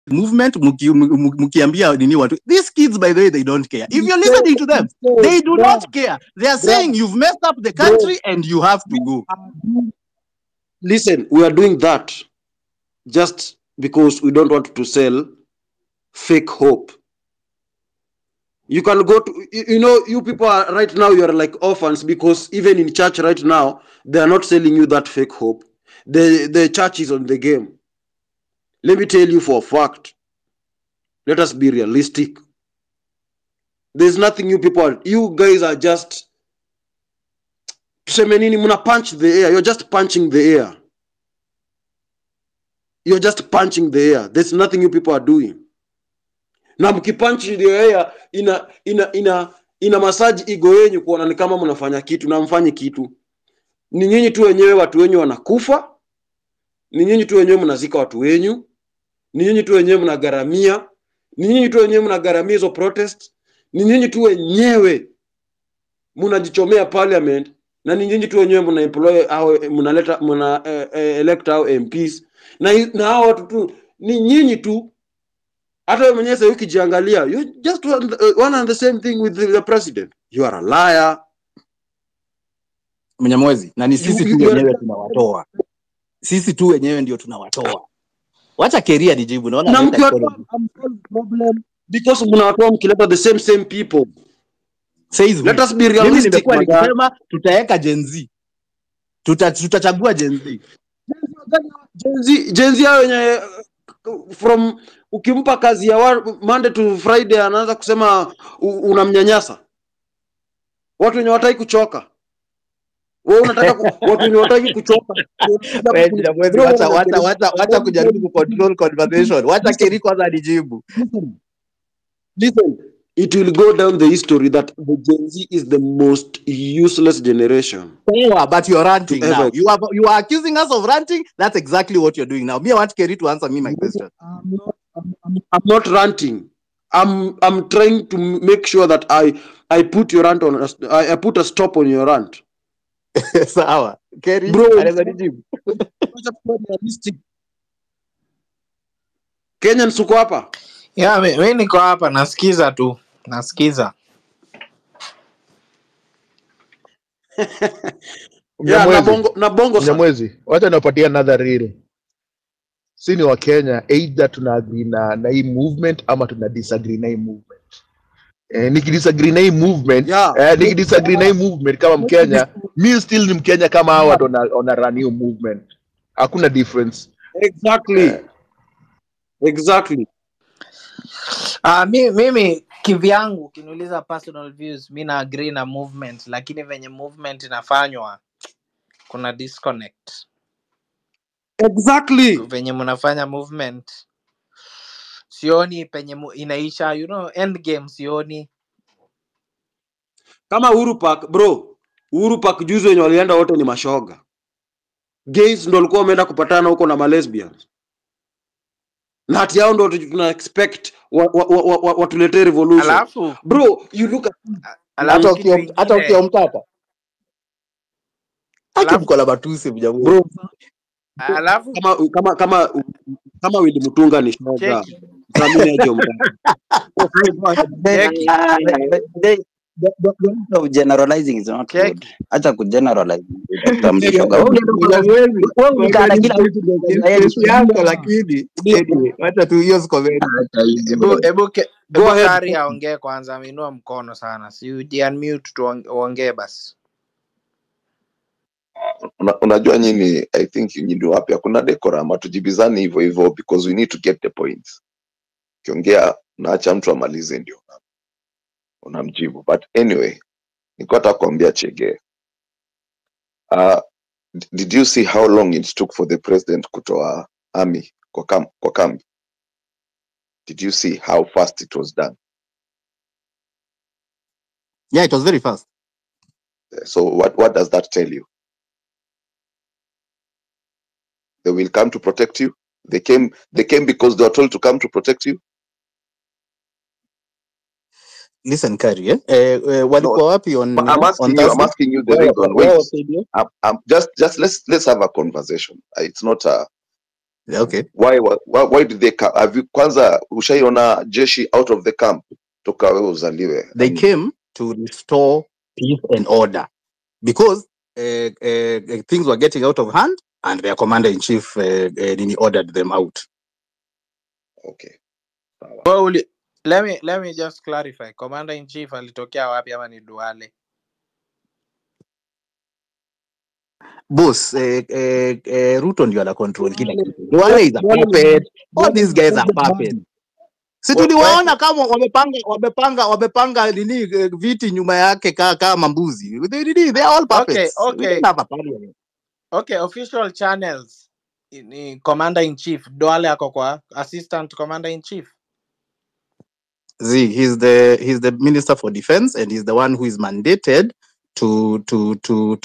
movement mukiambia nini watu. These kids, by the way, they don't care. If you're listening to them, they do not care. They are saying you've messed up the country and you have to go. Listen, we are doing that just because we don't want to sell fake hope. You can go to, you people are right now, you are like orphans, because even in church right now, they are not selling you that fake hope. The church is on the game. Let me tell you for a fact. Let us be realistic. There's nothing you guys are just, muna punch the air. You're just punching the air. You're just punching the air. There's nothing you people are doing. Na mkipunch the air ina massage ego yenu kuona ni kama mnafanya kitu na mfanye kitu. Ni nyinyi tu wenyewe watu wenyu wanakufa. Ni nyinyi tu wenyewe mnazika watu wenyu. Ni nyinyi tu wenyewe mnagaramia. Ni nyinyi tu wenyewe mnagaramia hizo protest. Ni nyinyi tu wenyewe mnajichomea parliament, na ni nyinyi tu wenyewe mnaemploy au elect au MPs. Na hao watu tu ni nyinyi tu. Hata wewe mwenyewe sasa ukijiangalia, you just one and the same thing with the president. You are a liar. Mnyamwezi, na ni sisi tu wenyewe tunawatoa. Sisi tu wenyewe ndio tunawatoa. Wacha Keria nijibu, naona na mkiwatoa problem because mnawatoa mkileta the same people. Says let us be realistic. Mimi nimekuwa nikisema tutaweka Gen Z. Tutachagua Gen Z. Gen Z hao wenye from ukimpa kazi ya Monday to Friday anaanza kusema unamnyanyasa. Watu wenye wataki kuchoka. Wewe unataka watu wenye wataki kuchoka. Wacha kujaribu ku control conversation. Wacha Keri kwanza anijibu. Listen, it will go down the history that the Gen Z is the most useless generation. Yeah, but you're ranting now. You are accusing us of ranting. That's exactly what you're doing now. Me, I want Kerry to answer me my question. I'm not ranting. I'm trying to make sure that I put your rant on. I put a stop on your rant. Sawa. Kerry, anaweza nijibu. Kenyan suko hapa? Yeah, mimi niko hapa nasikiza tu. Nasikiza. Na bongo Mnyamwezi, wacha niwapatie another reel. Si ni wa Kenya, either tuna agree na hii movement ama tuna disagree na hii movement. Nikidisagree na hii movement, nikidisagree na hii movement kama Mkenya, mimi still ni Mkenya kama hao watu wana run hiyo movement. Hakuna difference. Exactly. Mimi kivyangu kiniuliza personal views, mimi na agree na movement, lakini venye movement inafanywa kuna disconnect. Exactly. Venye mnafanya movement sioni penye inaisha, end game sioni. Kama Uhuru Park, bro. Uhuru Park juzi wenye walienda wote ni mashoga. Gays ndio walikuwa wameenda kupatana huko na malesbians. Na hati yao ndio tuna expect watuletee revolution. Alafu, bro, you look at hata ukiomtata. Haki mko la batusi mjamu. Bro. Alafu kama Willy Mutunga ni shoga. Samini aje mtata. The generalizing is not good. Acha ku generalize. Lakini wacha tu hiyo comment. Hebu Kari aongee kwanza, ameinua mkono sana. Si unmute tuongee basi. Unajua nyinyi, I think you need wapi hakuna decorum, tujibizani hivyo because we need to get the points. Kiongea naacha mtu amalize ndio unamjibu. But anyway, niko nataka kuambia Chege. Did you see how long it took for the president kutoa army kwa kambi? Did you see how fast it was done? Yeah, it was very fast. So what does that tell you? They will come to protect you. They came because they were told to come to protect you. Listen, Kari, walikuwa wapi on I'm asking you the reason. Wait. Just let's have a conversation. It's not Okay. Why did they come? Have you kwanza ushaiona jeshi out of the camp toka wewe uzaliwe? They came to restore peace and order because things were getting out of hand, and their commander-in-chief ordered them out. Okay. Well, let me just clarify. Commander-in-chief alitokea wapi ama ni Duale? Boss, Ruto ndio ana control kila kitu. Duale is a puppet. All these guys are puppets. Si tuliwaona kama wamepanga nini viti nyuma yake kama mbuzi. They are all puppets. Okay. Okay, official channels ni commander-in-chief. Duale ako kwa assistant commander-in-chief. He's the Minister for Defense, and he's the one who is mandated to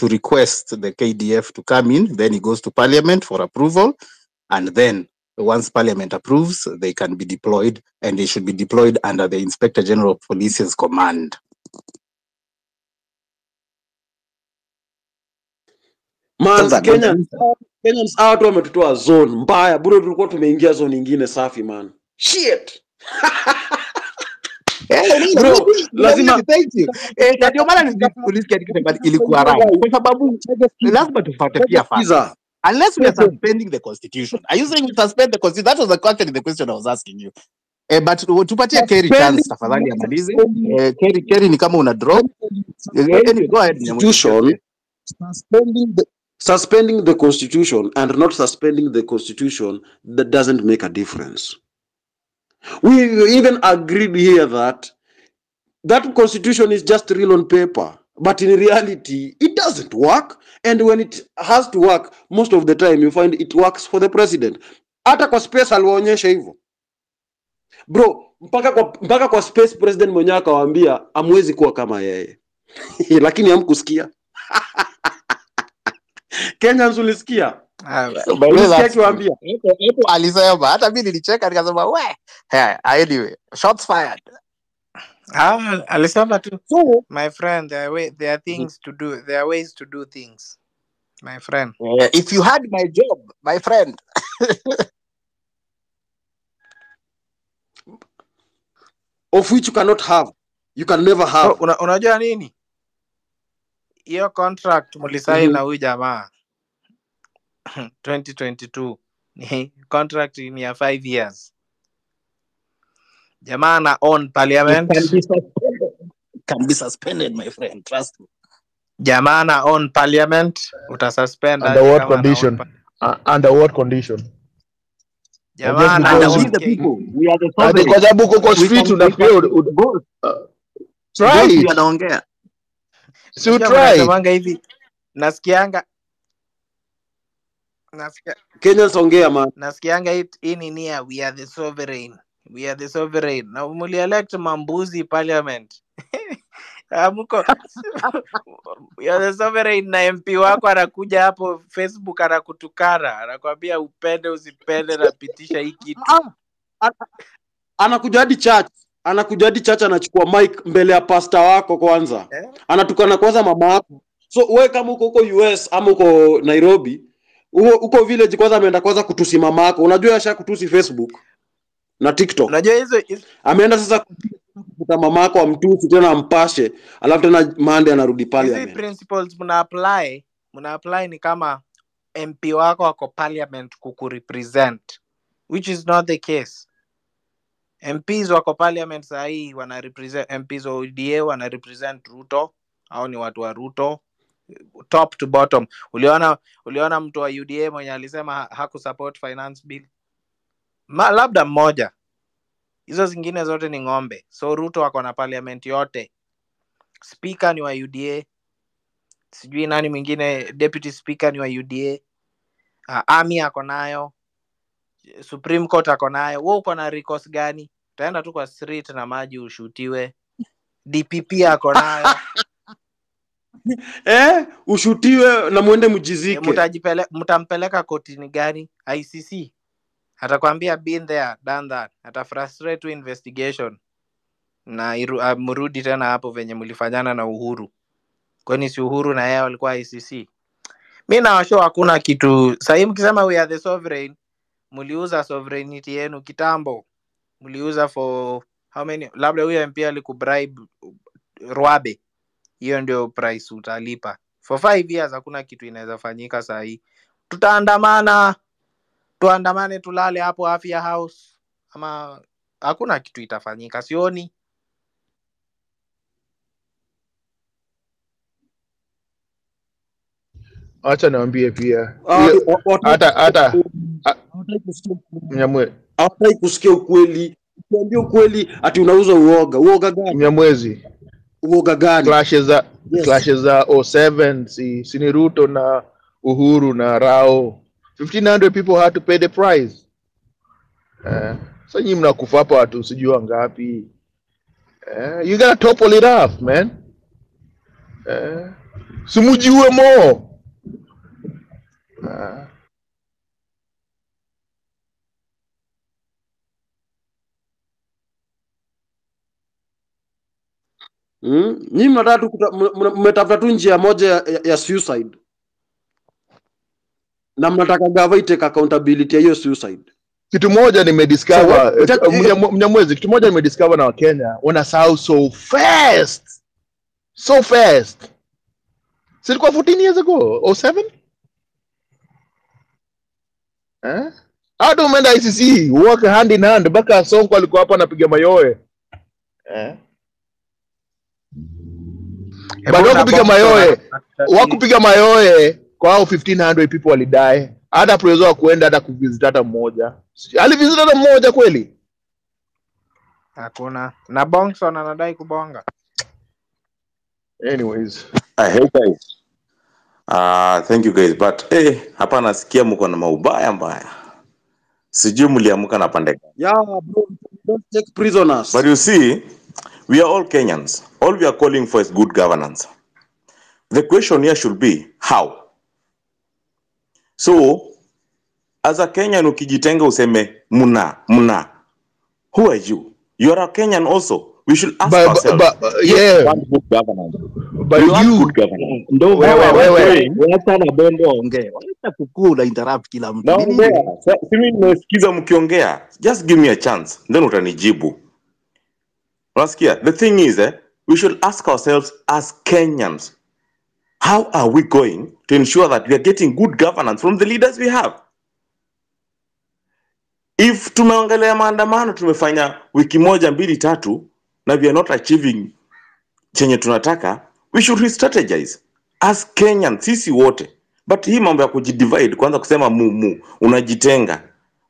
request the KDF to come in. Then he goes to Parliament for approval, and then once Parliament approves, they can be deployed, and they should be deployed under the Inspector General of Police's command. Man, Kenyans out wametutoa zone mbaya. Bado tulikuwa tumeingia zone nyingine safi man. Shit. Bro, lazima thank you. Ndio maana nilisikia ilikuwa right. Kwa sababu lazima tufuate pia facts. Unless we are suspending the constitution. Are you saying we suspend the constitution? That was actually the question I was asking you. But tupatie Kerry chance tafadhali amalize. Kerry ni kama una drop. Anyway, go ahead. Suspending the constitution and not suspending the constitution, that doesn't make a difference. We even agreed here that constitution is just real on paper, but in reality it doesn't work, and when it has to work, most of the time you find it works for the president. Hata kwa space alionyesha hivyo. Bro, mpaka kwa space president mwenyewe akawaambia amwezi kuwa kama yeye. Lakini hamkusikia. Kenyans ulisikia? Ulisikia kiwaambia? Hapo alisema, hata mimi nilicheka nikasema we. Anyway, shots fired. Alisema tu. So, my friend, there are things to do. There are ways to do things. My friend. If you had my job, my friend. Of which you cannot have. You can never have. So, unajua nini? Hiyo contract mulisaini na huyu jamaa 2022. Contract ni ya 5 years. Jamaa na own parliament. Can be suspended, my friend. Trust me. Jamaa na own parliament. Utasuspend under what condition? Under what condition? Jamaa na the people. We are the sovereign. Kwa sababu uko street unafield. Try. Anaongea. So try. Nasemanga hivi. Nasikianga Kenyans ongea man. Nasikianga hii ni nia, we are the sovereign. We are the sovereign. Na muli-elect mambuzi parliament. Amuko. We are the sovereign, na MP wako anakuja hapo Facebook anakutukana. Anakuambia upende usipende na pitisha hii kitu. Anakuja hadi church. Anachukua mic mbele ya pastor wako kwanza. Anatukana kwanza mama yako. So wewe kama uko US ama uko Nairobi, uko village kwanza ameenda kwanza kutusi mama yako. Unajua asha kutusi Facebook na TikTok. Unajua hizo ameenda sasa kukuta mama yako amtusi tena ampashe, alafu tena Monday anarudi pale. Hizi principles muna apply ni kama MP wako wako parliament kukurepresent, which is not the case. MPs wako parliament sahi wana represent, MPs wa UDA wana represent Ruto, au ni watu wa Ruto top to bottom. Uliona mtu wa UDA mwenye alisema haku support finance bill? Labda mmoja. Hizo zingine zote ni ng'ombe. So Ruto wako na parliament yote. Speaker ni wa UDA. Sijui nani mwingine, deputy speaker ni wa UDA. Army ako nayo. Supreme Court ako nayo. Wewe uko na recourse gani? Utaenda tu kwa street na maji ushutiwe. DPP ako nayo. Ushutiwe na muende mjizike. Mtampeleka kotini gani? ICC. Atakwambia been there, done that. Ata frustrate to investigation. Na mrudi tena hapo venye mlifanyana na Uhuru. Kwani si Uhuru na yeye walikuwa ICC? Mimi na washo hakuna kitu. Sasa mkisema we are the sovereign, mliuza sovereignty yenu kitambo. Mliuza for how many? Labda huyo MP alikubribe Rwabe. Hiyo ndio price utalipa. For 5 years hakuna kitu inaweza fanyika saa hii. Tutaandamana, tuandamane tulale hapo Afya House ama hakuna kitu itafanyika, sioni. Acha niambie pia. Hata Mnyamwezi. Hata kusikia ukweli. Ukiambia ukweli ati unauza uoga. Uoga gani? Mnyamwezi. Uoga gani? Clashes za 07 si ni Ruto na Uhuru na Rao. 1500 people had to pay the price. So nyinyi mnakufa hapa watu sijua ngapi. You gotta topple it off, man. Simujiwe mo. Nyinyi mnataka mmetafuta tu njia moja ya suicide. Na mnataka gava take accountability ya hiyo suicide. Kitu moja nimediscover Mnyamwezi, kitu moja nimediscover na Wakenya wanasahau so fast. So fast. Silikuwa 14 years ago, 07? Hata umeenda ICC, work hand in hand, baka Sonko alikuwa hapa anapiga mayowe. Bado wakupiga mayowe kwa hao 1500 people walidai. Hata prezo wa kuenda hata kuvisit hata mmoja. Alivisit hata mmoja kweli? Hakuna. Na Bongson anadai kubonga. Anyways, I hate guys. Thank you guys, but hapa nasikia mko na maubaya mbaya. Sijui mliamuka na pande gani. Yeah, bro, don't take prisoners. But you see, we are all Kenyans. All we are calling for is good governance. The question here should be how. So, as a Kenyan ukijitenga useme muna. Who are you? You are a Kenyan also. We should ask ourselves. Yeah. Want good governance. But you good governance. Ndio wewe na Bondo ongea. Wacha kukula interrupt kila mtu. Mimi nimesikiza mkiongea. Just give me a chance. Then utanijibu. Unasikia? The thing is, we should ask ourselves as Kenyans, how are we going to ensure that we are getting good governance from the leaders we have? If tumeongelea maandamano tumefanya wiki moja 2-3 na we are not achieving chenye tunataka, we should re-strategize as Kenyans, sisi wote. But hii mambo ya kujidivide, kwanza kusema unajitenga,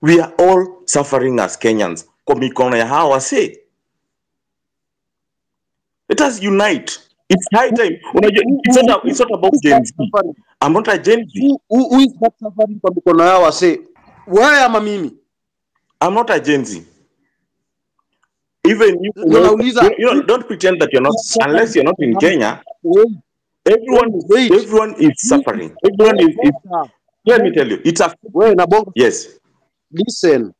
we are all suffering as Kenyans kwa mikono ya hawa wase. Let us unite. It's high time. It's not about Gen Z. I'm not a Gen Z. Who is that suffering kwa mikono ya wase? Wewe ama mimi? I'm not a Gen Z. Even you don't pretend that you're not, unless you're not in Kenya. Everyone is suffering. Everyone is let me tell you, it's a yes. Listen.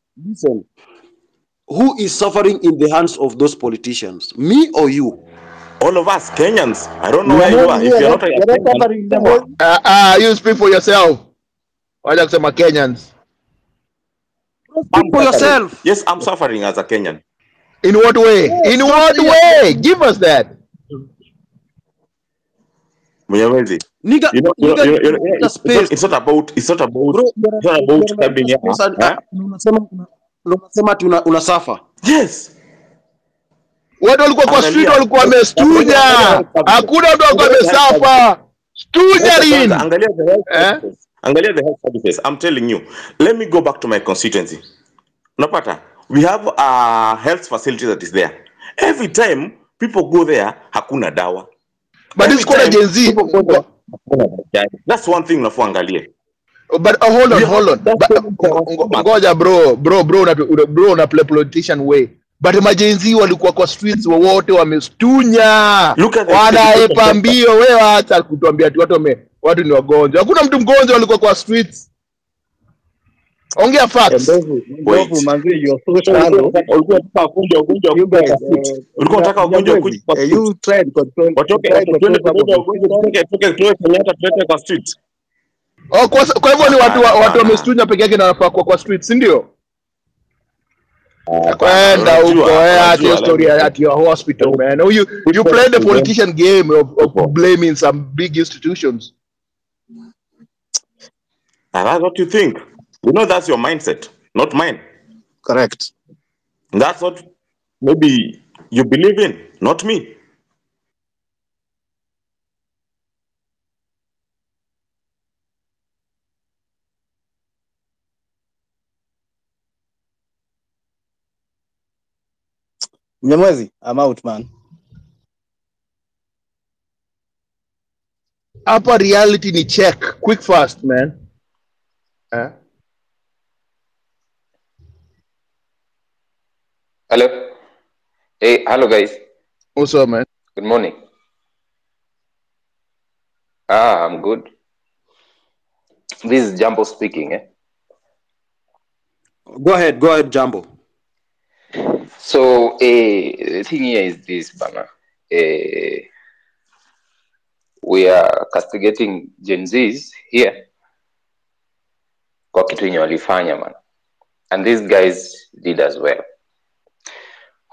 Who is suffering in the hands of those politicians? Me or you? All of us Kenyans. I don't know where you are. If you're not Kenyan, you speak for yourself. Wacha kusema Kenyans. Speak for yourself. Yes, I'm suffering as a Kenyan. In what way? In what way? Give us that. Mnyamwezi. It's not about coming here. Unasema unasafa. Yes. Watu walikuwa kwa street walikuwa wamestunya. Hakuna mtu alikuwa amesafa. Stunya lini? Angalia the health services. I'm telling you. Let me go back to my constituency. Unapata? We have a health facility that is there. Every time people go there, hakuna dawa. But this called Gen Z. That's one thing nafuangalie. But hold on. Ngoja bro una play politician way. But majenzi walikuwa kwa streets wote wamestunya. Wanaepa mbio wewe hata kutuambia watu ni wagonjwa. Hakuna mtu mgonjwa walikuwa kwa streets. Ongea facts. Ndovu manzi you so shallow. Ulikuwa unataka ugonjwa kwa you try to control. Watoke kwa street. Oh, kwa hivyo ni watu wamestunya peke yake na kwa streets, ndio? Kwenda huko at your story at your hospital, man. Oh, you play the politician game of blaming some big institutions. And that's what you think. You know, that's your mindset, not mine. Correct. That's what maybe you believe in, not me. Mnyamwezi, I'm out, man. Upper reality ni check. Quick fast, man. Hello. Hey, hello guys. What's up, man? Good morning. I'm good. This is Jumbo speaking. Go ahead, Jumbo. So, the thing here is this, Bana. We are castigating Gen Zs here. Kwa kitu yenye walifanya, man. And these guys did as well.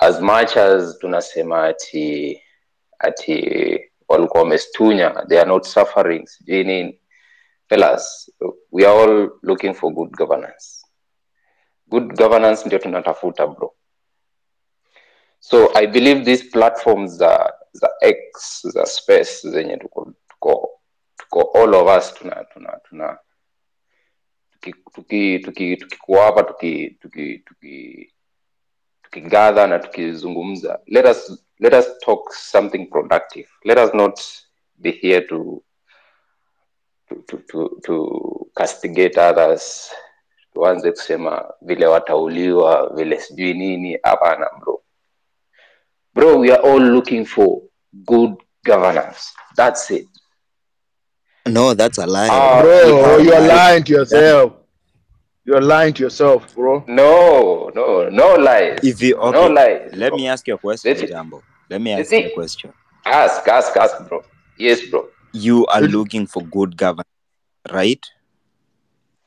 As much as tunasema ati walikuwa wamestunya, they are not suffering. Fellas, we are all looking for good governance. Good governance ndio tunatafuta, bro. So I believe these platforms the X, the space zenye tuko all of us tukikuwa hapa tukigather na tukizungumza. Let us talk something productive. Let us not be here to castigate others. Tuanze kusema vile watauliwa, vile sijui nini. Hapana, bro. Bro, we are all looking for good governance. That's it. No, that's a lie. Bro, you're lying to yourself. You're lying to yourself, bro. No lies. No lies. Let me ask you a question, Jambo. Let me ask you a question. Ask, bro. Yes, bro. You are looking for good governance, right?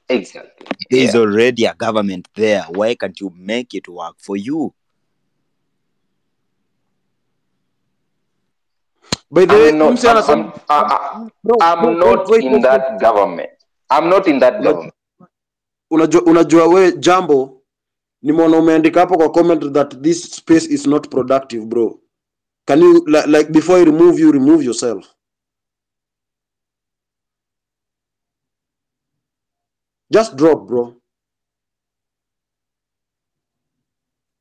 Exactly. There's already a government there. Why can't you make it work for you? By the way, I'm not in that government. I'm not in that government. Unajua we Jambo, nimeona umeandika hapo kwa comment that this space is not productive, bro. Can you like before you remove yourself? Just drop, bro.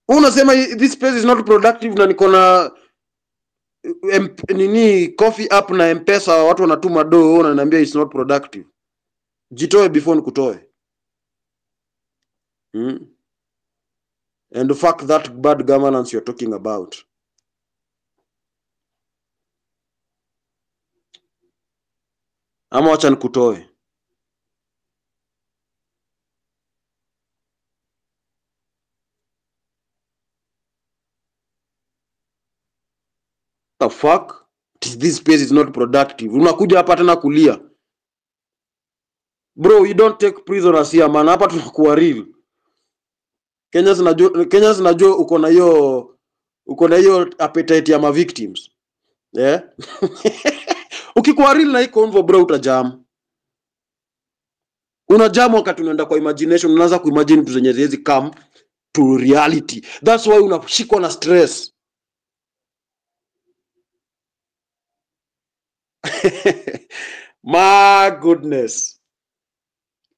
Unasema this space is not productive na niko na nini coffee app na M-Pesa watu wanatuma do, unaniambia it's not productive. Jitoe before nikutoe. And fuck that bad governance you're talking about. Ama wacha nikutoe. The fuck? This space is not productive. Unakuja hapa tena kulia. Bro, you don't take prisoners here, man. Hapa tunakuwa real. Kenya zinajua uko na hiyo appetite ya ma victims. Yeah? Ukikuwa real na hii convo, bro, utajam. Unajam wakati unaenda kwa imagination, unaanza kuimagine vitu zenye ziwezi come to reality. That's why unashikwa na stress. My goodness.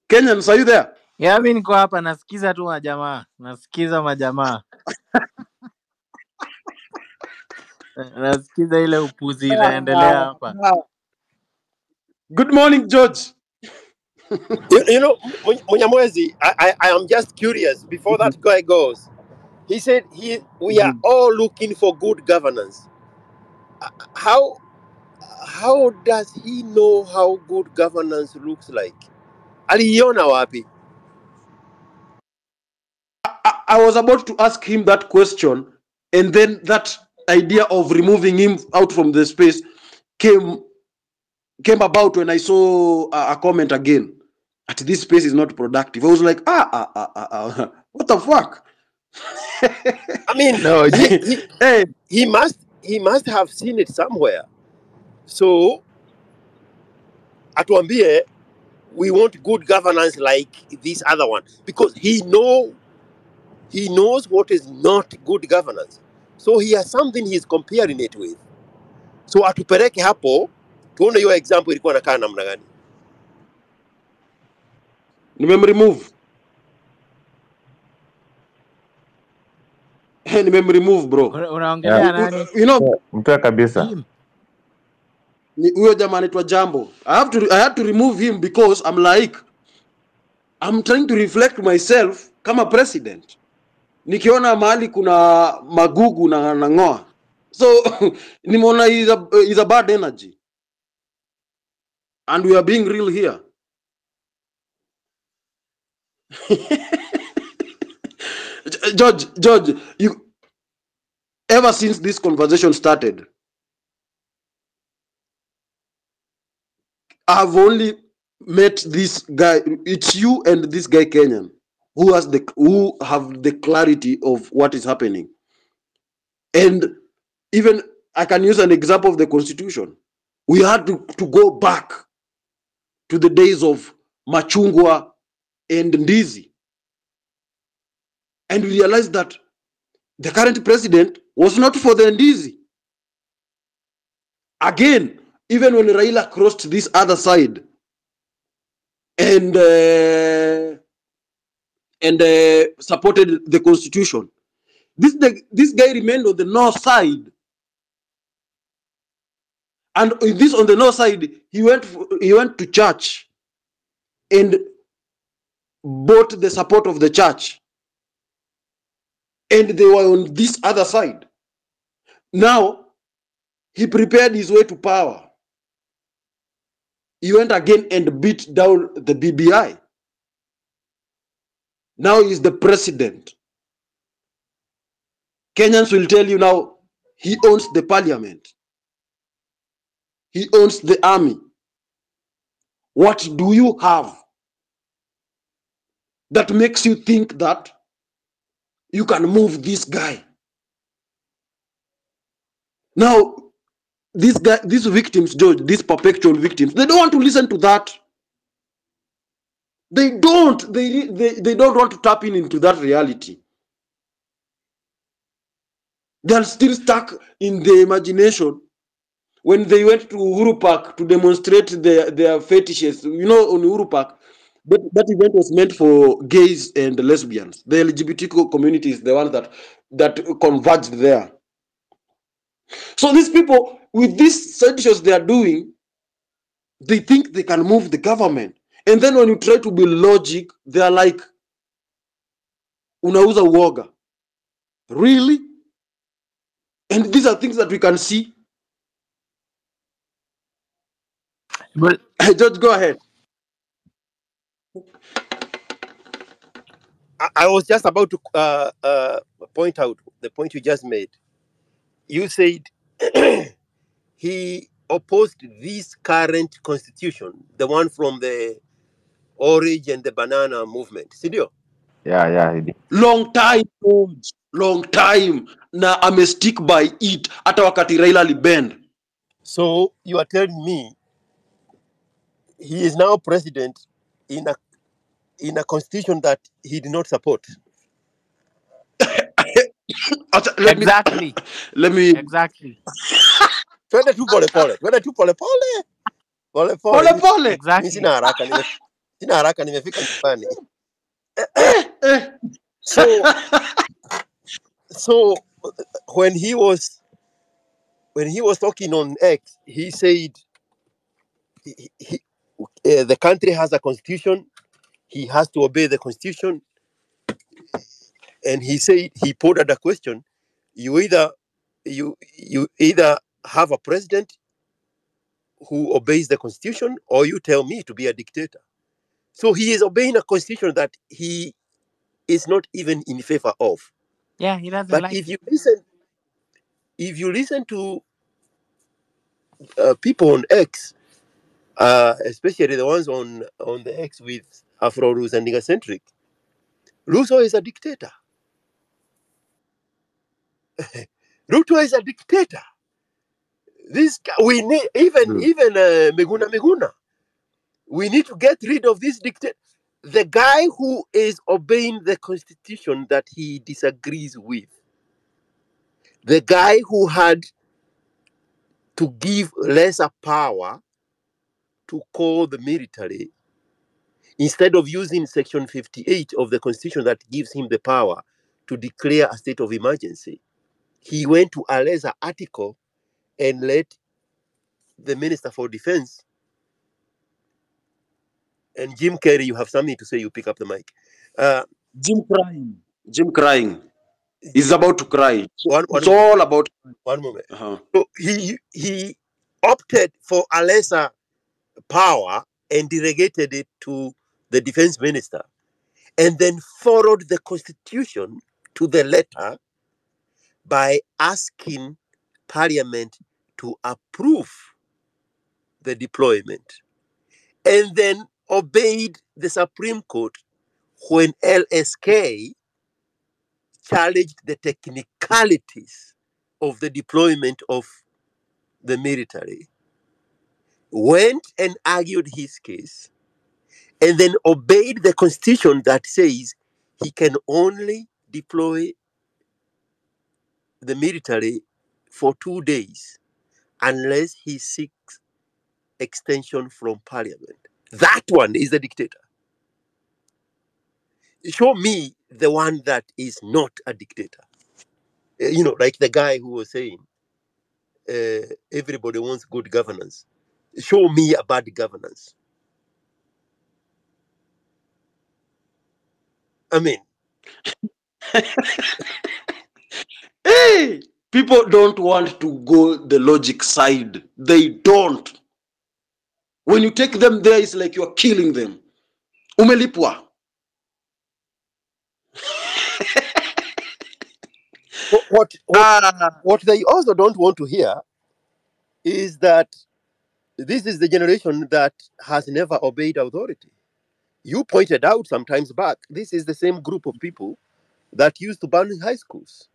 Kenyans, are you there? Yeah, mimi niko hapa nasikiza tu majamaa. Nasikiza ile upuzi inaendelea hapa. Good morning, George. You know, Munyamwezi, I am just curious. Before that guy goes, he said we are all looking for good governance. How does he know how good governance looks like? Aliona wapi? I was about to ask him that question, and then that idea of removing him out from the space came came about when I saw a comment again at this space is not productive. I was like, what the fuck? I mean, No, Hey, he must have seen it somewhere. So atuambie, we want good governance like this other one, because he knows what is not good governance. So he has something he's comparing it with. So atupeleke hapo tuone hiyo example ilikuwa inakaa namna gani. nimemremove bro. Unaongelea nani? You know, Mtoe kabisa. Him. huyo jamaa anaitwa Jambo. I had to remove him because I'm trying to reflect myself kama president. Nikiona mahali kuna magugu na ngoa. So nimeona is a bad energy. And we are being real here. George, you ever since this conversation started, I've only met this guy. It's you and this guy Kenyan who have the clarity of what is happening. And even I can use an example of the Constitution. We had to go back to the days of Machungwa and Ndizi, and we realized that the current president was not for the Ndizi. Again, even when Raila crossed this other side and supported the Constitution, this guy remained on the north side. And this on the north side, he went to church and bought the support of the church. And they were on this other side. Now, he prepared his way to power. He went again and beat down the BBI. Now he's the president. Kenyans will tell you now, he owns the parliament. He owns the army. What do you have that makes you think that you can move this guy? Now, these victims, George, these perpetual victims, they don't want to listen to that. They don't. They don't want to tap into that reality. They're still stuck in the imagination. When they went to Uhuru Park to demonstrate their fetishes, you know, on Uhuru Park, that event was meant for gays and lesbians. The LGBT community is the one that converged there. So these people, with these fetishes they are doing, they think they can move the government. And then when you try to be logic, they are like, unauza uoga. Really? And these are things that we can see. But George, go ahead. I was just about to point out the point you just made. You said he opposed this current constitution, the one from the orange and the banana movement. Sidio? Yeah, he did. Long time. Na stick by it. Hata wakati Raila alibend. So you are telling me he is now president in a constitution that he did not support? exactly. Let me. Exactly. Twende tu pole pole. Pole pole. Exactly. Sina haraka nimefika nyumbani. So when he was talking on X, he said the country has a constitution. He has to obey the constitution. And he said, he put out a question: you either have a president who obeys the constitution, or you tell me to be a dictator. So he is obeying a constitution that he is not even in favor of. Yeah, he doesn't But like if you listen to people on X, especially the ones on the X with Afro Rus and Nigger-centric. Ruto is a dictator. Ruto is a dictator. This we need even Meguna. We need to get rid of this dictator. The guy who is obeying the constitution that he disagrees with. The guy who had to give lesser power to call the military instead of using section 58 of the constitution that gives him the power to declare a state of emergency. He went to a lesser article and let the Minister for Defense, and Jim Carrey, you have something to say, you pick up the mic. Jim crying. He's about to cry. It's moment. all about... One moment. So he opted for a lesser power and delegated it to the defense minister, and then followed the constitution to the letter by asking parliament to approve the deployment, and then obeyed the Supreme Court when LSK challenged the technicalities of the deployment of the military, went and argued his case, and then obeyed the constitution that says he can only deploy the military for 2 days unless he seeks extension from parliament. That one is the dictator. Show me the one that is not a dictator. Like the guy who was saying, everybody wants good governance. Show me a bad governance. I mean, Hey, people don't want to go the logic side. They don't. When you take them there, it's like you're killing them. Umelipwa. What they also don't want to hear is that this is the generation that has never obeyed authority. You pointed out sometimes back, this is the same group of people that used to ban high schools.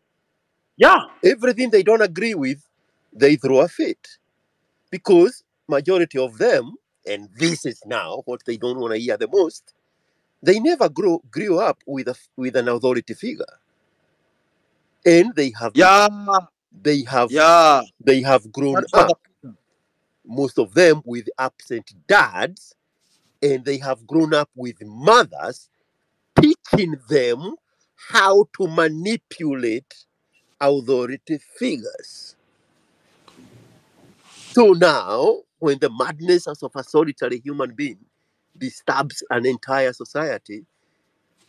Yeah. Everything they don't agree with, they throw a fit. Because majority of them, and this is now what they don't want to hear the most, they never grew up with an authority figure. And they have grown up, most of them with absent dads, and they have grown up with mothers teaching them how to manipulate authority figures. So now, when the madness of a solitary human being disturbs an entire society,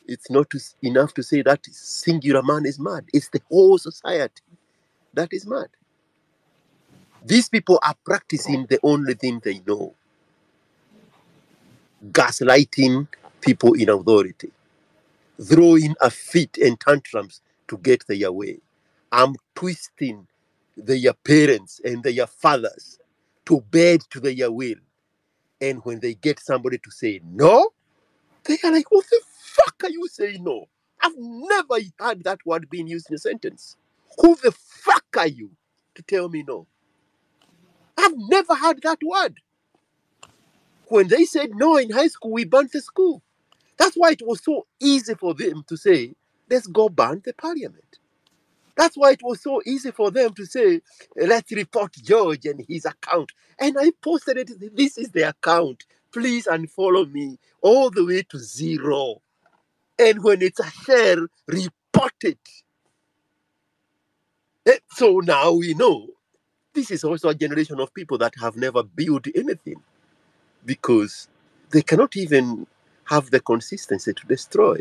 it's not enough to say that singular man is mad. It's the whole society that is mad. These people are practicing the only thing they know: gaslighting people in authority, throwing a fit and tantrums to get their way. I'm twisting their parents and their fathers to bend to their will. And when they get somebody to say no, they are like, what the fuck are you saying no? I've never heard that word being used in a sentence. Who the fuck are you to tell me no? I've never heard that word. When they said no in high school, we banned the school. That's why it was so easy for them to say, let's go ban the parliament. That's why it was so easy for them to say, let's report George and his account. And I posted it, this is the account. Please unfollow me all the way to 0. And when it's a share, report it. So now we know this is also a generation of people that have never built anything because they cannot even have the consistency to destroy.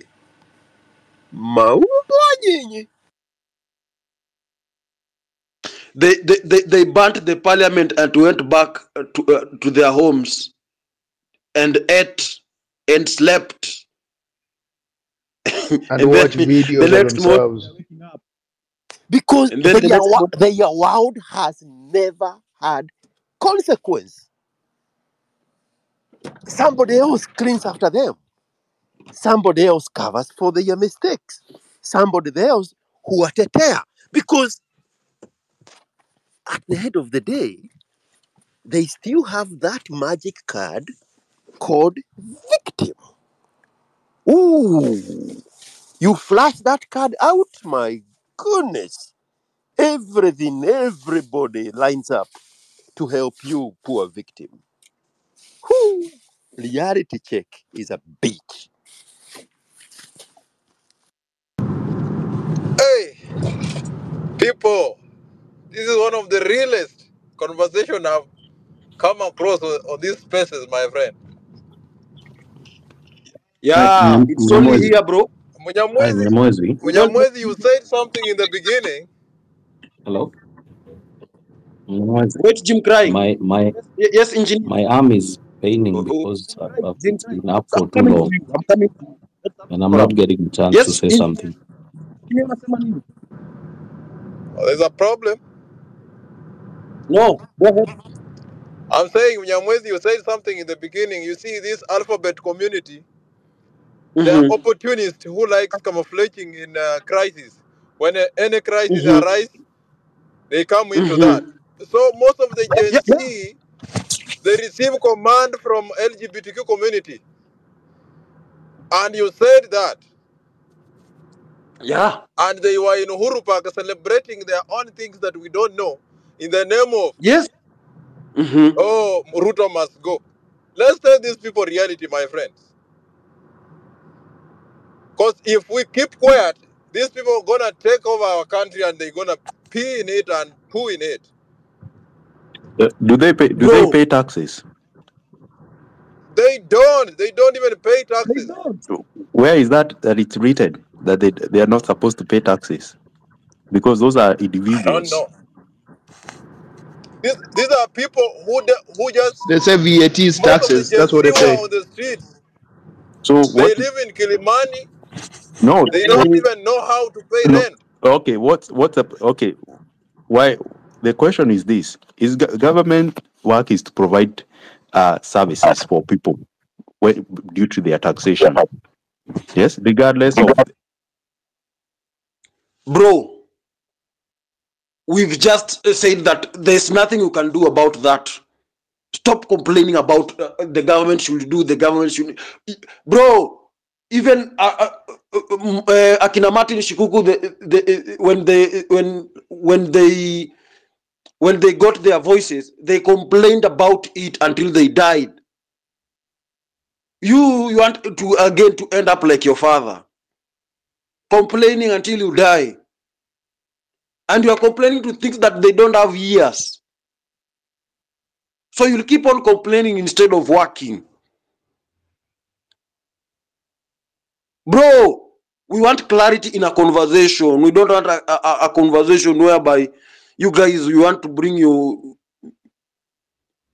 They burnt the parliament and went back to their homes and ate and slept and watch videos of themselves. Because their world has never had consequence. somebody else cleans after them. Somebody else covers for their mistakes. Somebody else who are tetea. Because at the end of the day, they still have that magic card called victim. Ooh, you flash that card out, my goodness. Everybody lines up to help you, poor victim. Whew. Reality check is a bitch. Hey, people, this is one of the realest conversation I've come across on these spaces, my friend. Yeah, it's only Mnyamwezi. here, bro. Hi, Munyamwezi, Mnyamwezi. We don't. Munyamwezi, you said something in the beginning. Hello? Mnyamwezi. Wait, Jim crying. My Yes, engineer. my arm is paining Oh, because Jim it's crying. been up I'm for too coming to long you. I'm coming to you. Let's have and a I'm not forum. getting a chance to Yes, say engineer. something. Unasema nini? There's a problem. No, go ahead. I'm saying, Munyamwezi, you said something in the beginning. You see, this alphabet community, they are Mm-hmm. opportunists who likes camouflaging in crisis. When any crisis Mm-hmm. arises, they come into that. Mm-hmm. So most of the Gen Yeah. Z, they receive command from LGBTQ community. And you said that. Yeah. And they were in Uhuru Park celebrating their own things that we don't know in the name of, Yes. Mm-hmm. oh, Ruto must go. Let's tell these people reality, my friends. Because if we keep quiet, these people are going to take over our country and they're going to pee in it and poo in it. Do they pay? Do they Bro, pay taxes? They don't. They don't even pay they taxes. don't. Where is that it's written that they are not supposed to pay taxes? Because those are I don't individuals. know. These are people who just, They say VAT is most of the taxes. Gen That's Z what they who say. are on the streets, So they what? live in Kilimani. No, They don't even know how to pay no. rent. Okay, what's up? Okay, why? The question is this: is government work is to provide services for people due to their taxation? Yes, regardless of. Bro, we've just said that there's nothing you can do about that. Stop complaining about the government should do, the government should. Bro, even Akina Martin Shikuku, when they got their voices, they complained about it until they died. You want to again to end up like your father, complaining until you die, and you are complaining to things that they don't have years. So you'll keep on complaining instead of working. Bro, we want clarity in a conversation. We don't want a conversation whereby you guys, you want to bring you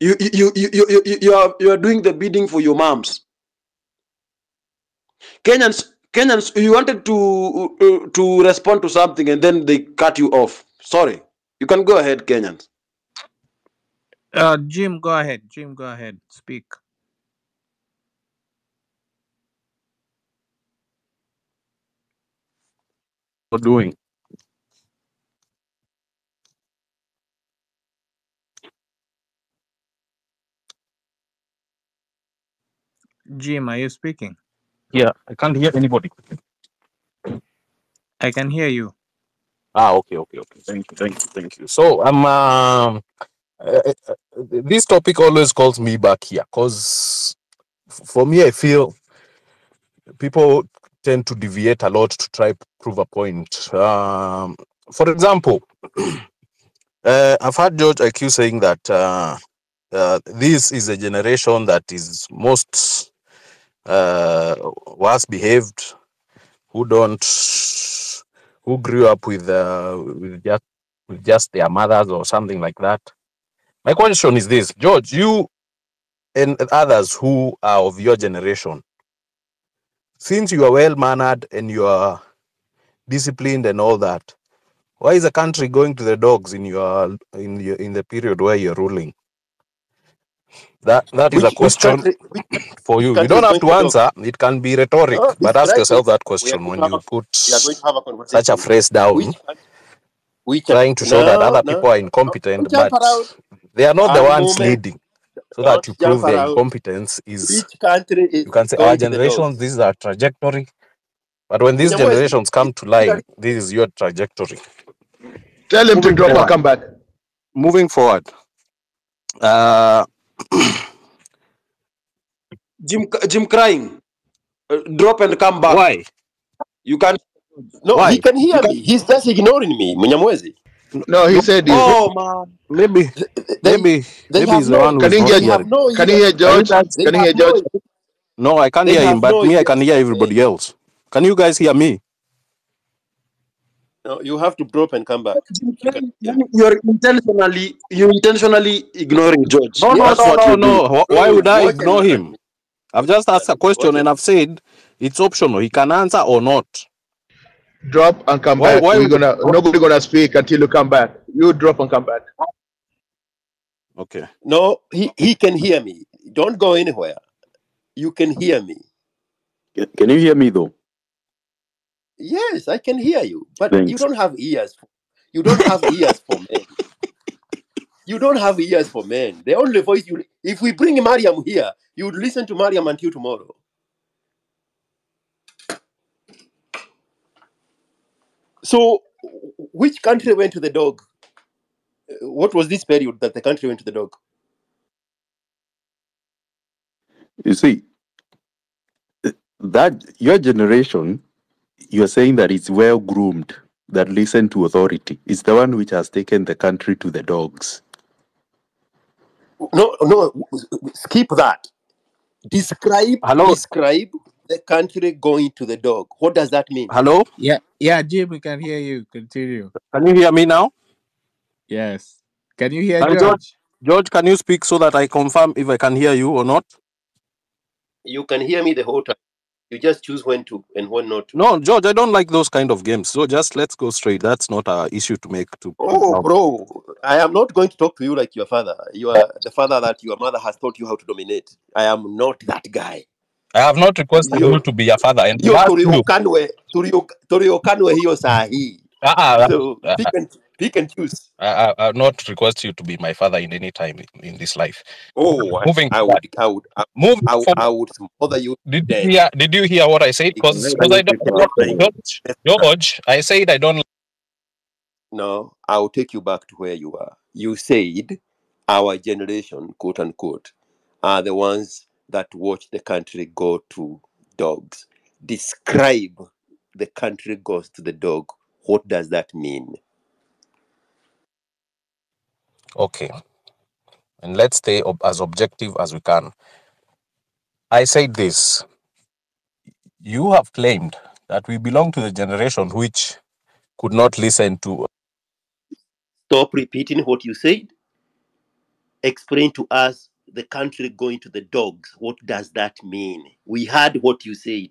are doing the bidding for your moms. Kenyans, you wanted to respond to something and then they cut you off. Sorry, you can go ahead, Kenyans. Jim, go ahead. Jim, go ahead. Speak. Doing. Jim, are you speaking? Yeah, I can't hear anybody. I can hear you. Okay. Thank you. So this topic always calls me back here because for me, I feel people tend to deviate a lot to try to prove a point. For example, I've heard George IQ saying that this is a generation that is most worst behaved, who grew up with just their mothers or something like that. My question is this, George, you and others who are of your generation, since you are well mannered and you are disciplined and all that, why is the country going to the dogs in the period where you're ruling? That is a Which question country? for Which you. You country don't is have going to to the dogs? answer. It can be rhetoric, Oh, but ask describe yourself it. that We are question going when to have you a put we are going to have a such a conversation. phrase down, Which trying to show that no other no people are no incompetent, don't jump but around they are not the one ones moment. leading. So that Don't you jump prove their around. incompetence is, Which country is you can say our going to the generations, dogs? this is our trajectory. But when these Munyamwezi, generations come to line, this is your trajectory. Tell him to Moving drop and forward. come back. Moving forward. Jim crying. Drop and come back. Why? You can't. No, Why? he can hear me. He's just ignoring me, Munyamwezi. No, he said he. Oh man. Maybe They he's have the one no. who Can is he not hear? They have hearing. no Can he ears. hear Can you George? guys? They Can he have hear no. George? No, I can't They hear him, have but no me, I ears can hear for everybody men. else. Can you guys hear me? No, you have to drop and come back. Jim You can crying, hear. you're intentionally ignoring George. No, Yes, That's what you're doing. Why bro. would I Watch and ignore learn. him? I've just asked a question Watch and and I've said it's optional. He can answer or not. Drop and come Why? back. Why? Nobody gonna speak until you come back. You drop and come back. Okay. no, he can hear me. Don't go anywhere. You can hear me. Can you hear me though? Yes, I can hear you, but you Thanks. don't have ears. You don't have ears for men. You don't have ears for men. The only voice you. If we bring Mariam here, you would listen to Mariam until tomorrow. So, which country went to the dog? What was this period that the country went to the dog? You see, that your generation, you're saying that it's well groomed, that listen to authority. It's the one which has taken the country to the dogs. No, skip that. Describe Hello? the country going to the dog. What does that mean? Hello? Yeah, Jim, we can hear you. Continue. Can you hear me now? Yes. Can you hear George? George? George, can you speak so that I confirm if I can hear you or not? You can hear me the whole time. You just choose when to and when not to. No, George, I don't like those kind of games. So just let's go straight. That's not an issue to make. Oh, bro, I am not going to talk to you like your father. You are the father that your mother has taught you how to dominate. I am not that guy. I have not requested you to be a father. And Hiyo tuliokanwe hiyo saa hii. So pick and choose. I not request you to be my father in any time in this life. Oh, I would smother you. Did you hear what I said? Because I don't, George, I said I don't. No, I'll take you back to where you are. You said our generation, quote unquote, are the ones that watch the country go to dogs. Describe the country goes to the dog. What does that mean? Okay. And let's stay as objective as we can. I said this. You have claimed that we belong to the generation which could not listen to. Stop repeating what you said. Explain to us the country going to the dogs. What does that mean? We heard what you said.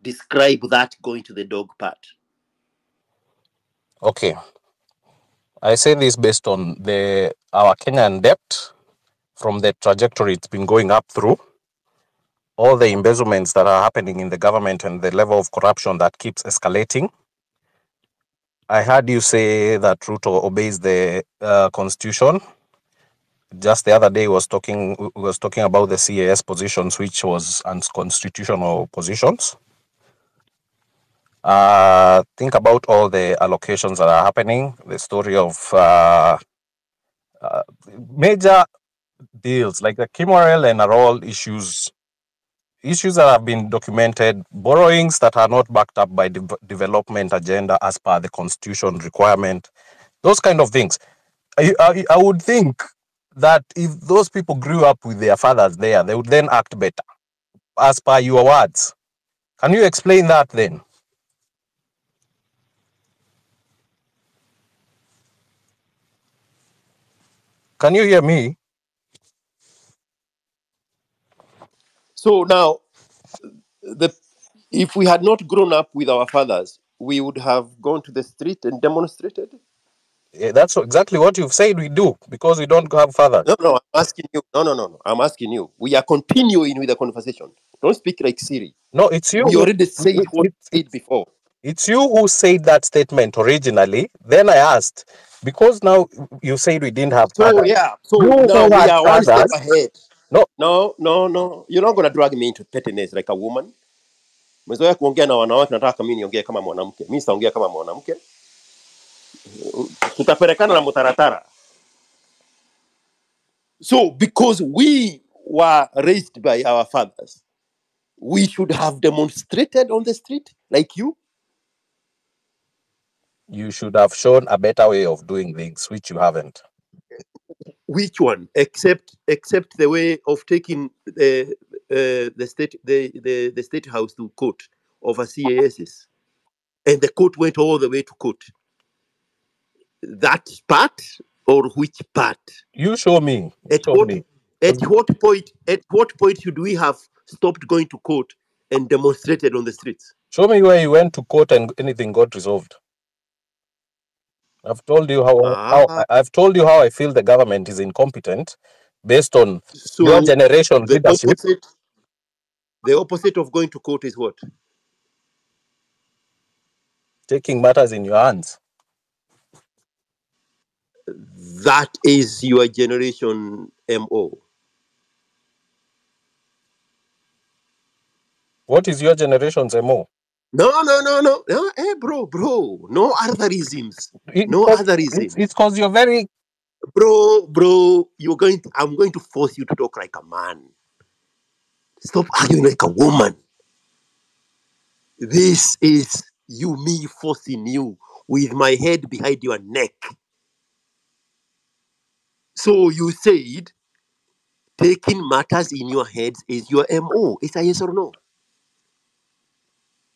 Describe that going to the dog part. Okay. I say this based on our Kenyan debt from the trajectory it's been going up through, all the embezzlements that are happening in the government and the level of corruption that keeps escalating. I heard you say that Ruto obeys the constitution. Just the other day, we was talking about the CAS positions, which was unconstitutional positions. Think about all the allocations that are happening. The story of major deals like the Kimorel and Arol issues that have been documented, borrowings that are not backed up by development agenda as per the constitution requirement, those kind of things. I would think that if those people grew up with their fathers there, they would then act better, as per your words. Can you explain that then? Can you hear me? So now, if we had not grown up with our fathers, we would have gone to the street and demonstrated. That's exactly what you've said we do, because we don't have fathers. No, I'm asking you. No. I'm asking you. We are continuing with the conversation. Don't speak like Siri. No, it's you. We already said what we said It's before. It's you who said that statement originally. Then I asked, because now you said we didn't have So fathers. yeah. So You now who we had are one step fathers. ahead. No, No. You're not gonna drag me into pettiness like a woman. Mmezoea kuongea na wanawake, nataka mimi niongee kama mwanamke. Mimi sitaongea kama mwanamke. Tutapelekana na mutaratara. So because we were raised by our fathers, we should have demonstrated on the street like you. you should have shown a better way of doing things, which you haven't. Which one? Except the way of taking the state house to court over CASs, and the court went all the way to court. That part or which part? You show me. At what point should we have stopped going to court and demonstrated on the streets? Show me where you went to court and anything got resolved. I've told you I've told you how I feel the government is incompetent based on your generation leadership. The opposite of going to court is what? Taking matters in your hands. That is your generation MO. What is your generation's MO? No. Hey, bro. No otherisms. Otherisms. It's because you're very... Bro, I'm going to force you to talk like a man. Stop arguing like a woman. This is me forcing you with my head behind your neck. So you said taking matters in your heads is your MO. It's a yes or no.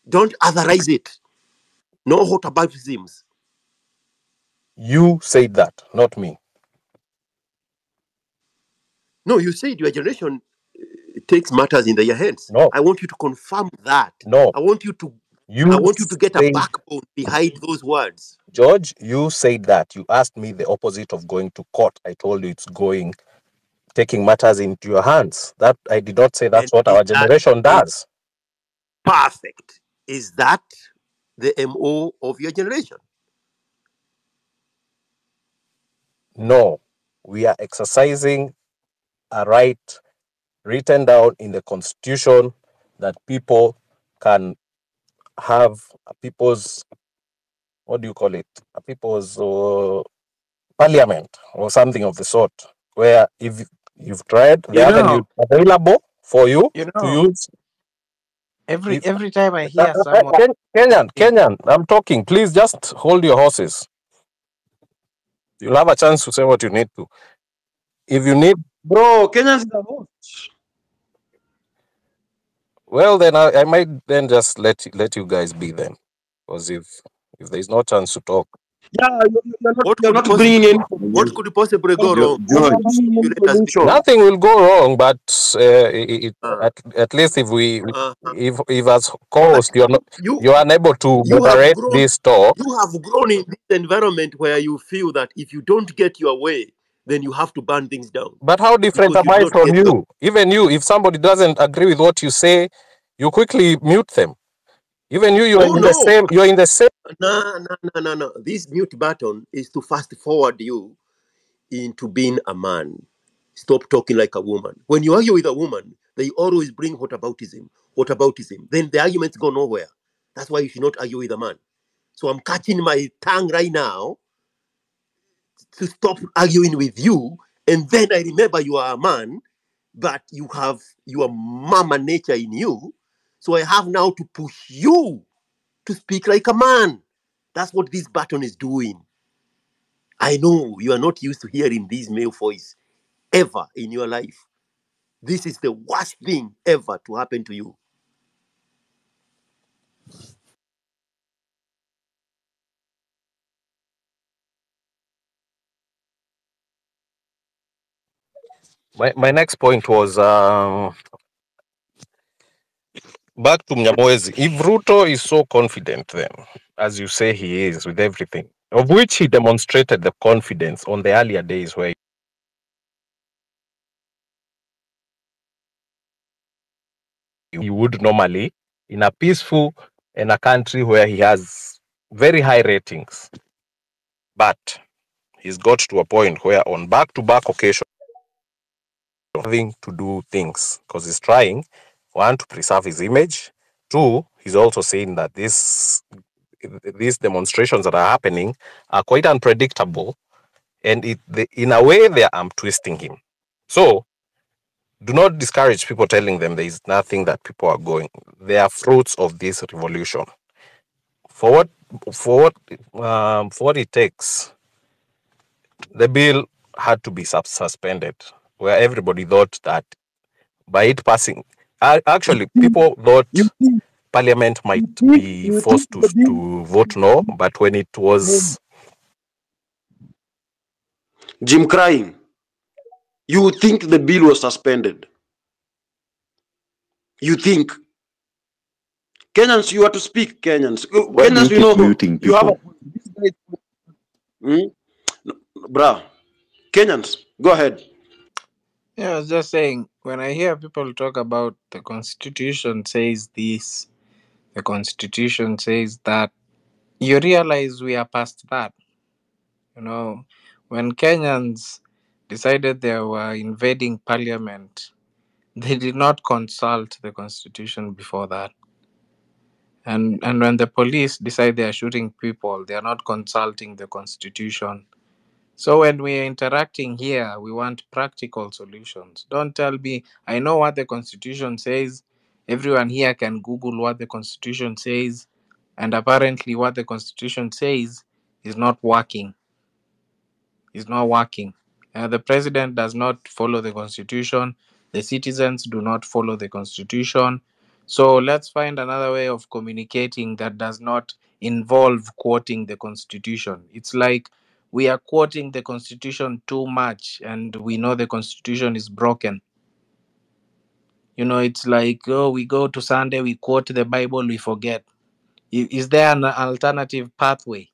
Don't otherize it. No whataboutisms. You said that, not me. No, you said your generation takes matters in their hands. No. I want you to confirm that. No. I want you to get a backbone behind those words. George, you said that. You asked me the opposite of going to court. I told you it's taking matters into your hands. That I did not say that's what our generation does. Perfect. Is that the MO of your generation? No. We are exercising a right written down in the Constitution that people can have a people's, what do you call it? A people's parliament or something of the sort, where if you've tried the avenue available for you to use. Every time I hear someone... Kenyan, I'm talking. Please just hold your horses. You'll have a chance to say what you need to. If you need... Bro, Kenyans are host. Well, then I might then just let you guys be then. Because if there's no chance to talk. Yeah, you're not bringing in... What could possibly go wrong? Nothing will go wrong, but at least if as co-host you're unable to moderate this talk. You have grown in this environment where you feel that if you don't get your way, then you have to burn things down. But how different am I from you? Even you, if somebody doesn't agree with what you say, you quickly mute them. Even you're in the same. No. This mute button is to fast forward you into being a man. Stop talking like a woman. When you argue with a woman, they always bring whataboutism. Then the arguments go nowhere. That's why you should not argue with a man. So I'm catching my tongue right now to stop arguing with you. And then I remember you are a man, but you have your mama nature in you. So I have now to push you to speak like a man. That's what this button is doing. I know you are not used to hearing this male voice ever in your life. This is the worst thing ever to happen to you. My next point was back to Mnyamwezi. If Ruto is so confident then, as you say he is with everything, of which he demonstrated the confidence on the earlier days where he would normally in a peaceful in a country where he has very high ratings. But he's got to a point where on back-to-back occasions having to do things because he's trying, one, to preserve his image, two, he's also saying that these demonstrations that are happening are quite unpredictable, and in a way they are arm twisting him. So do not discourage people telling them there is nothing that people are going. They are fruits of this revolution. For what it takes, the bill had to be suspended, where everybody thought that by it passing, actually people thought Parliament might be forced to vote no, but when it was Jim crying, you think the bill was suspended? You think? Kenyans, you are to speak, Kenyans. Why do Kenyans, you keep muting you have a... people? Bruh. Kenyans, go ahead. Yeah, I was just saying, when I hear people talk about the Constitution says this, the Constitution says that, you realize we are past that. You know, when Kenyans decided they were invading Parliament, they did not consult the Constitution before that. And when the police decide they are shooting people, they are not consulting the Constitution. So when we are interacting here, we want practical solutions. Don't tell me, I know what the Constitution says. Everyone here can Google what the Constitution says. And apparently what the Constitution says is not working. Is not working. The president does not follow the Constitution. The citizens do not follow the Constitution. So let's find another way of communicating that does not involve quoting the Constitution. It's like we are quoting the Constitution too much and we know the Constitution is broken. You know, it's like, oh, we go to Sunday, we quote the Bible, we forget. Is there an alternative pathway?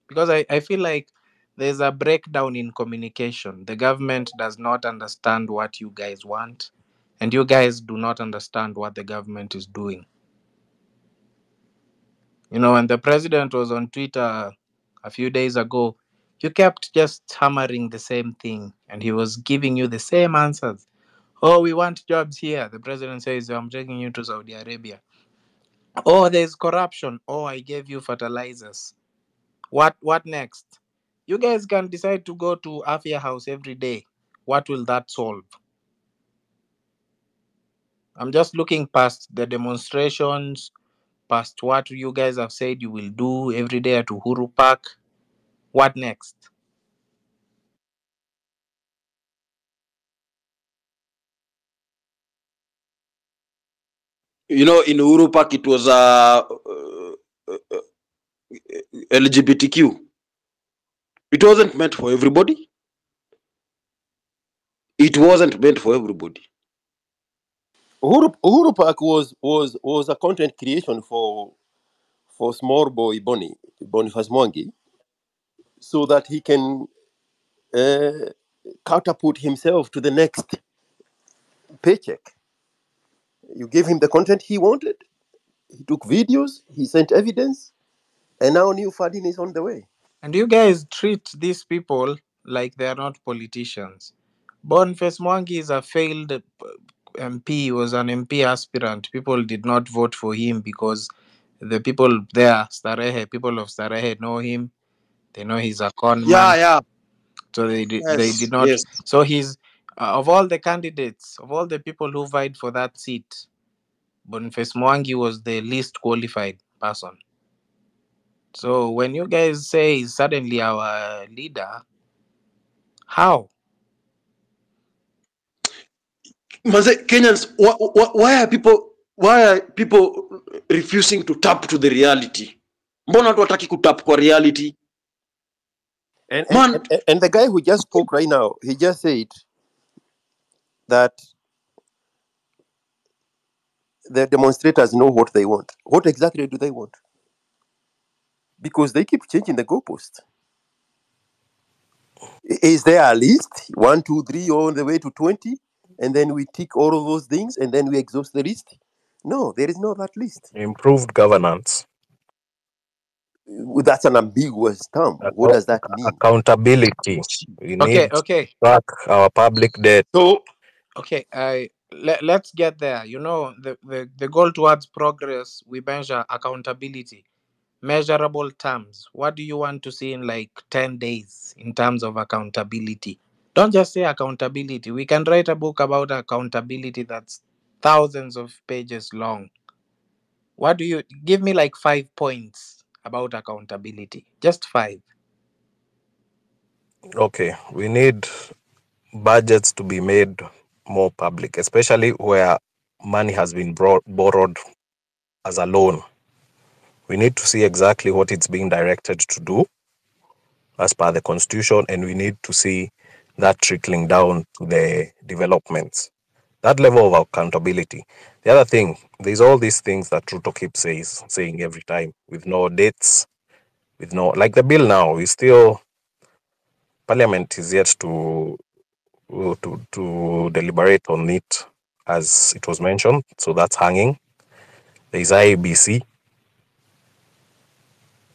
Because I feel like there's a breakdown in communication. The government does not understand what you guys want, and you guys do not understand what the government is doing. You know, when the president was on Twitter a few days ago, you kept just hammering the same thing, and he was giving you the same answers. Oh, we want jobs here. The president says, I'm taking you to Saudi Arabia. Oh, there's corruption. Oh, I gave you fertilizers. What next? You guys can decide to go to Afia House every day. What will that solve? I'm just looking past the demonstrations, past what you guys have said you will do every day at Uhuru Park. What next? You know, in Uhuru Park, it was LGBTQ. It wasn't meant for everybody. It wasn't meant for everybody. Uhuru Park was a content creation for small boy Boniface Mwangi, so that he can catapult himself to the next paycheck. You gave him the content he wanted. He took videos. He sent evidence, and now new funding is on the way. And you guys treat these people like they are not politicians. Boniface Mwangi is a failed MP. He was an MP aspirant. People did not vote for him because the people there, people of Starehe know him. They know he's a con man. Yeah. So they Yes, did not. yes. So he's of all the candidates, of all the people who vied for that seat, Boniface Mwangi was the least qualified person. So when you guys say he's suddenly our leader, how? Kenyans, why are people refusing to tap to the reality? Mbona watu wataki kutap kwa reality? And the guy who just spoke right now, he just said that the demonstrators know what they want. What exactly do they want? because they keep changing the goalpost. Is there a list 1, 2, 3 all the way to 20, and then we tick all of those things and then we exhaust the list? No, there is no that list. Improved governance. That's an ambiguous term. What does that mean? Accountability. We need Okay. to track our public debt. So, okay, let's get there. You know, the goal towards progress, we measure accountability, measurable terms. What do you want to see in like 10 days in terms of accountability? Don't just say accountability. We can write a book about accountability that's thousands of pages long. What do you give me like 5 points about accountability? Just 5. Okay, we need budgets to be made more public, especially where money has been borrowed as a loan. We need to see exactly what it's being directed to do as per the constitution, and we need to see that trickling down to the developments. That level of accountability. The other thing, there's all these things that Ruto keeps saying every time, with no dates, with no, like the bill now, we still, Parliament is yet to deliberate on it, as it was mentioned. So that's hanging. There is IABC.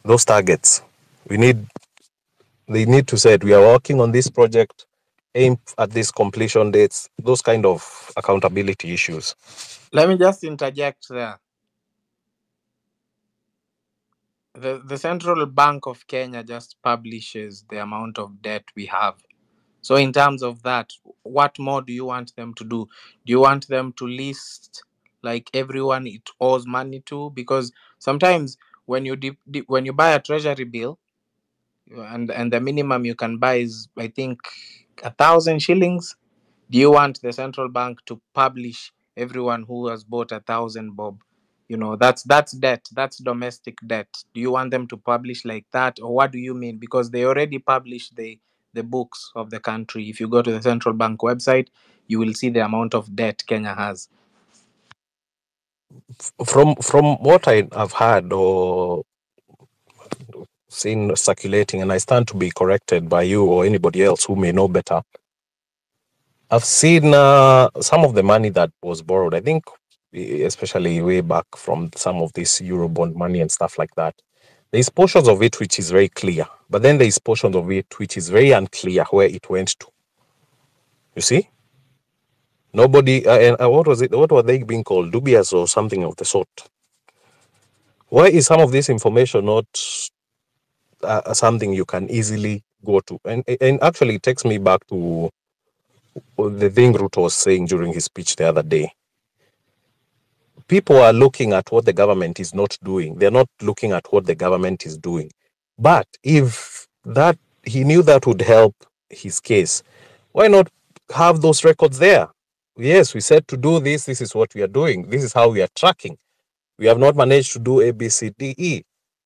Those targets, they need to say we are working on this project, aim at these completion dates, those kind of accountability issues. Let me just interject there. The Central Bank of Kenya just publishes the amount of debt we have. So in terms of that, what more do you want them to do? Do you want them to list like everyone it owes money to? Because sometimes when you when you buy a treasury bill, and the minimum you can buy is, I think, 1,000 shillings. Do you want the central bank to publish everyone who has bought 1,000 bob? You know, that's debt. That's domestic debt. Do you want them to publish like that, or what do you mean? Because they already publish the books of the country. If you go to the central bank website, you will see the amount of debt Kenya has. From what I have heard or seen circulating, and I stand to be corrected by you or anybody else who may know better, I've seen some of the money that was borrowed, I think, especially way back from some of this Eurobond money and stuff like that. There's portions of it which is very clear, but then there's portions of it which is very unclear where it went to. You see? Nobody, what was it? What were they being called? Dubious or something of the sort. Why is some of this information not something you can easily go to? And actually, it takes me back to the thing Ruto was saying during his speech the other day. People are looking at what the government is not doing. They're not looking at what the government is doing. But if that he knew that would help his case, why not have those records there? Yes, we said to do this. This is what we are doing. This is how we are tracking. We have not managed to do A, B, C, D, E.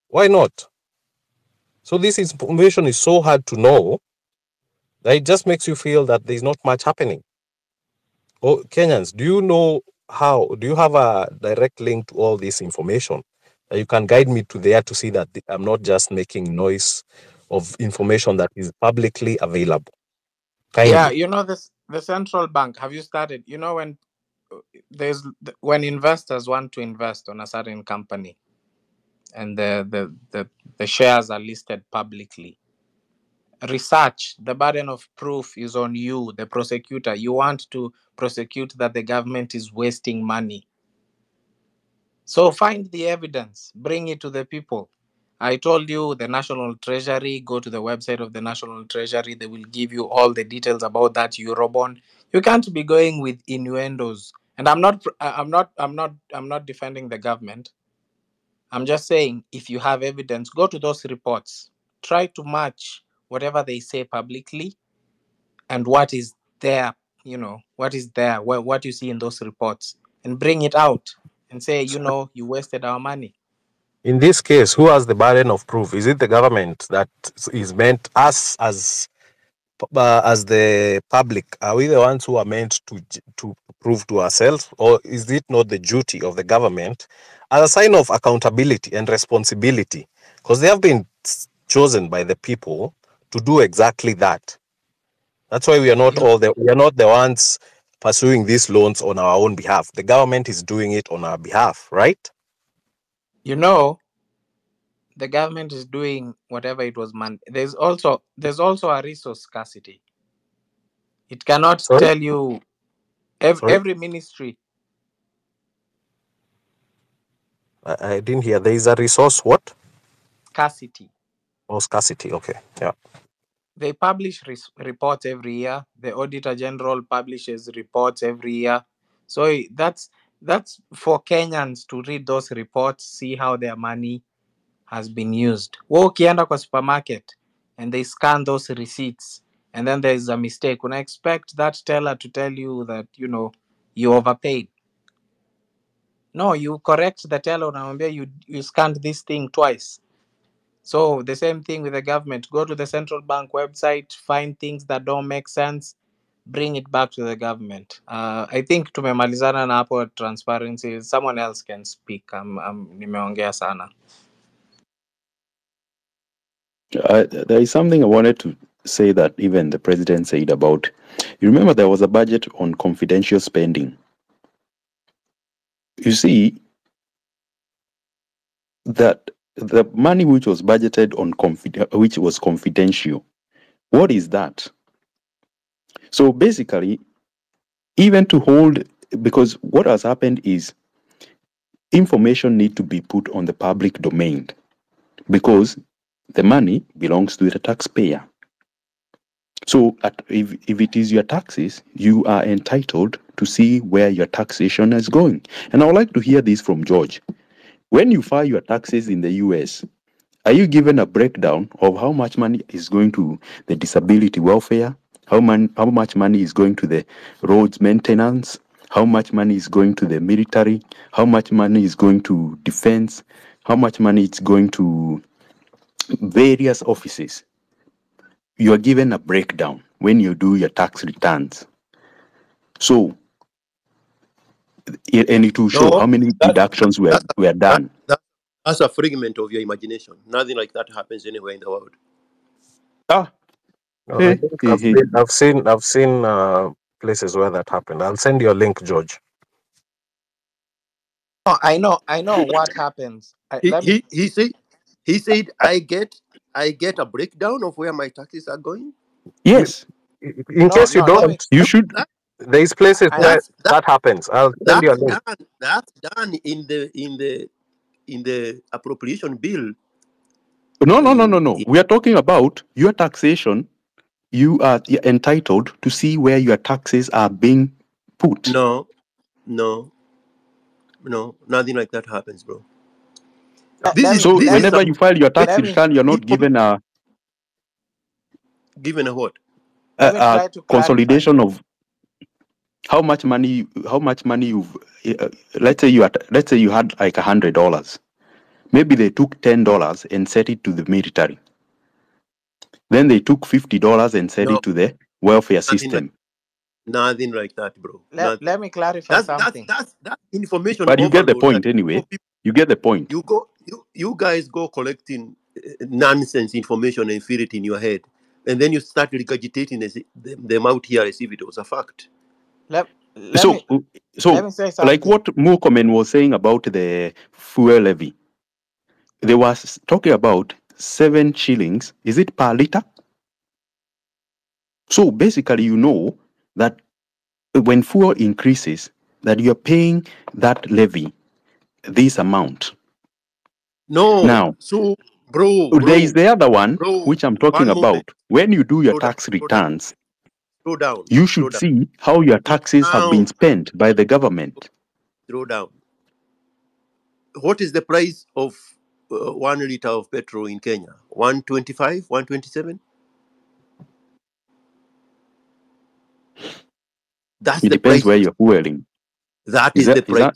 Why not? So this information is so hard to know that it just makes you feel that there's not much happening. Oh, Kenyans, do you know how? Do you have a direct link to all this information that you can guide me to there to see that I'm not just making noise of information that is publicly available? Kindly. Yeah, you know this. The central bank. Have you started? You know when investors want to invest on a certain company, and the shares are listed publicly. Research, the burden of proof is on you, the prosecutor. You want to prosecute that the government is wasting money. So find the evidence, bring it to the people. I told you the National Treasury, go to the website of the National Treasury, they will give you all the details about that Eurobond. You can't be going with innuendos. And I'm not defending the government. I'm just saying, if you have evidence, go to those reports. Try to match whatever they say publicly and what is there, what is there, what you see in those reports, and bring it out and say, you wasted our money. In this case, who has the burden of proof? Is it the government that is meant, us as the public? Are we the ones who are meant to prove to ourselves, or is it not the duty of the government, as a sign of accountability and responsibility, because they have been chosen by the people to do exactly that. That's why we are not the ones pursuing these loans on our own behalf. The government is doing it on our behalf, right? You know, the government is doing whatever it was there's also a resource scarcity. It cannot Sorry? tell you Sorry? every ministry. I didn't hear. There is a resource what? Scarcity. Oh, scarcity. Okay. Yeah. They publish reports every year. The Auditor General publishes reports every year. So that's for Kenyans to read those reports, see how their money has been used. Ukienda kwa supermarket and they scan those receipts and then there's a mistake, when I expect that teller to tell you that, you overpaid. No, you correct the teller, unamwambia you scanned this thing twice. So the same thing with the government. Go to the central bank website, find things that don't make sense, bring it back to the government. I think tumemalizana na hapo transparency. Someone else can speak. Nimeongea sana. There is something I wanted to say that even the president said about. You remember there was a budget on confidential spending. You see that the money which was budgeted on which was confidential. What is that? So basically, even to hold, because what has happened is information need to be put on the public domain because the money belongs to the taxpayer. So if it is your taxes, you are entitled to see where your taxation is going. And I would like to hear this from George. When you file your taxes in the US, are you given a breakdown of how much money is going to the disability welfare? How much money is going to the roads maintenance? How much money is going to the military? How much money is going to defense? How much money is going to various offices? You are given a breakdown when you do your tax returns. So, and it will show how many deductions were done. That's a figment of your imagination. Nothing like that happens anywhere in the world. I think I've seen places where that happened. I'll send you a link, George. Oh, I know what happens. He said I get a breakdown of where my taxes are going. Yes. In case you don't, you should. There is places where that happens. I'll send you a link. That's done in the appropriation bill. No. We are talking about your taxation. You are entitled to see where your taxes are being put. No, nothing like that happens, bro. Whenever you file your tax return, you're not given a what? A consolidation of how much money you've. Let's say you had like $100. Maybe they took $10 and set it to the military. Then they took $50 and set it to the welfare system. Nothing like that, bro. Let me clarify something. That's information. But you get the point anyway. You get the point. You guys go collecting nonsense information and feel it in your head, and then you start regurgitating them out here as if it was a fact. Let me say something. Like what Mukomen was saying about the fuel levy, they was talking about 7 shillings. Is it per liter? So basically, you know that when fuel increases, that you're paying that levy this amount. No. Now, so bro, there is the other one which I'm talking about. Moment. When you do your tax returns, slow down. You should see how your taxes have been spent by the government. Slow down. What is the price of 1 liter of petrol in Kenya? 125, 127? It depends where you're fueling. That is the price.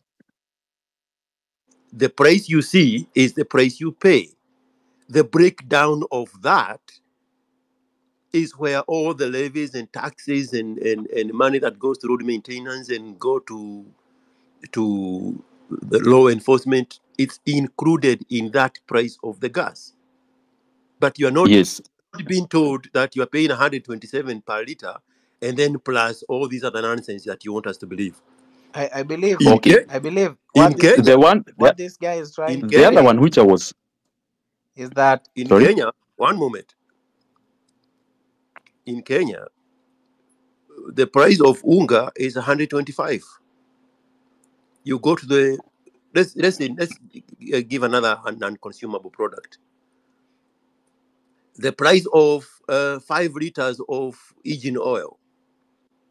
The price you see is the price you pay. The breakdown of that is where all the levies and taxes and money that goes to road maintenance and go to the law enforcement, it's included in that price of the gas. but you are not Yes. being told that you are paying 127 per liter, and then plus all these other nonsense that you want us to believe. I believe. Okay. I believe in Kenya, what this guy is trying to the other say one which I was is that in sorry. Kenya, one moment. In Kenya, the price of unga is 125. You go to the let's give another non-consumable product. The price of 5 liters of engine oil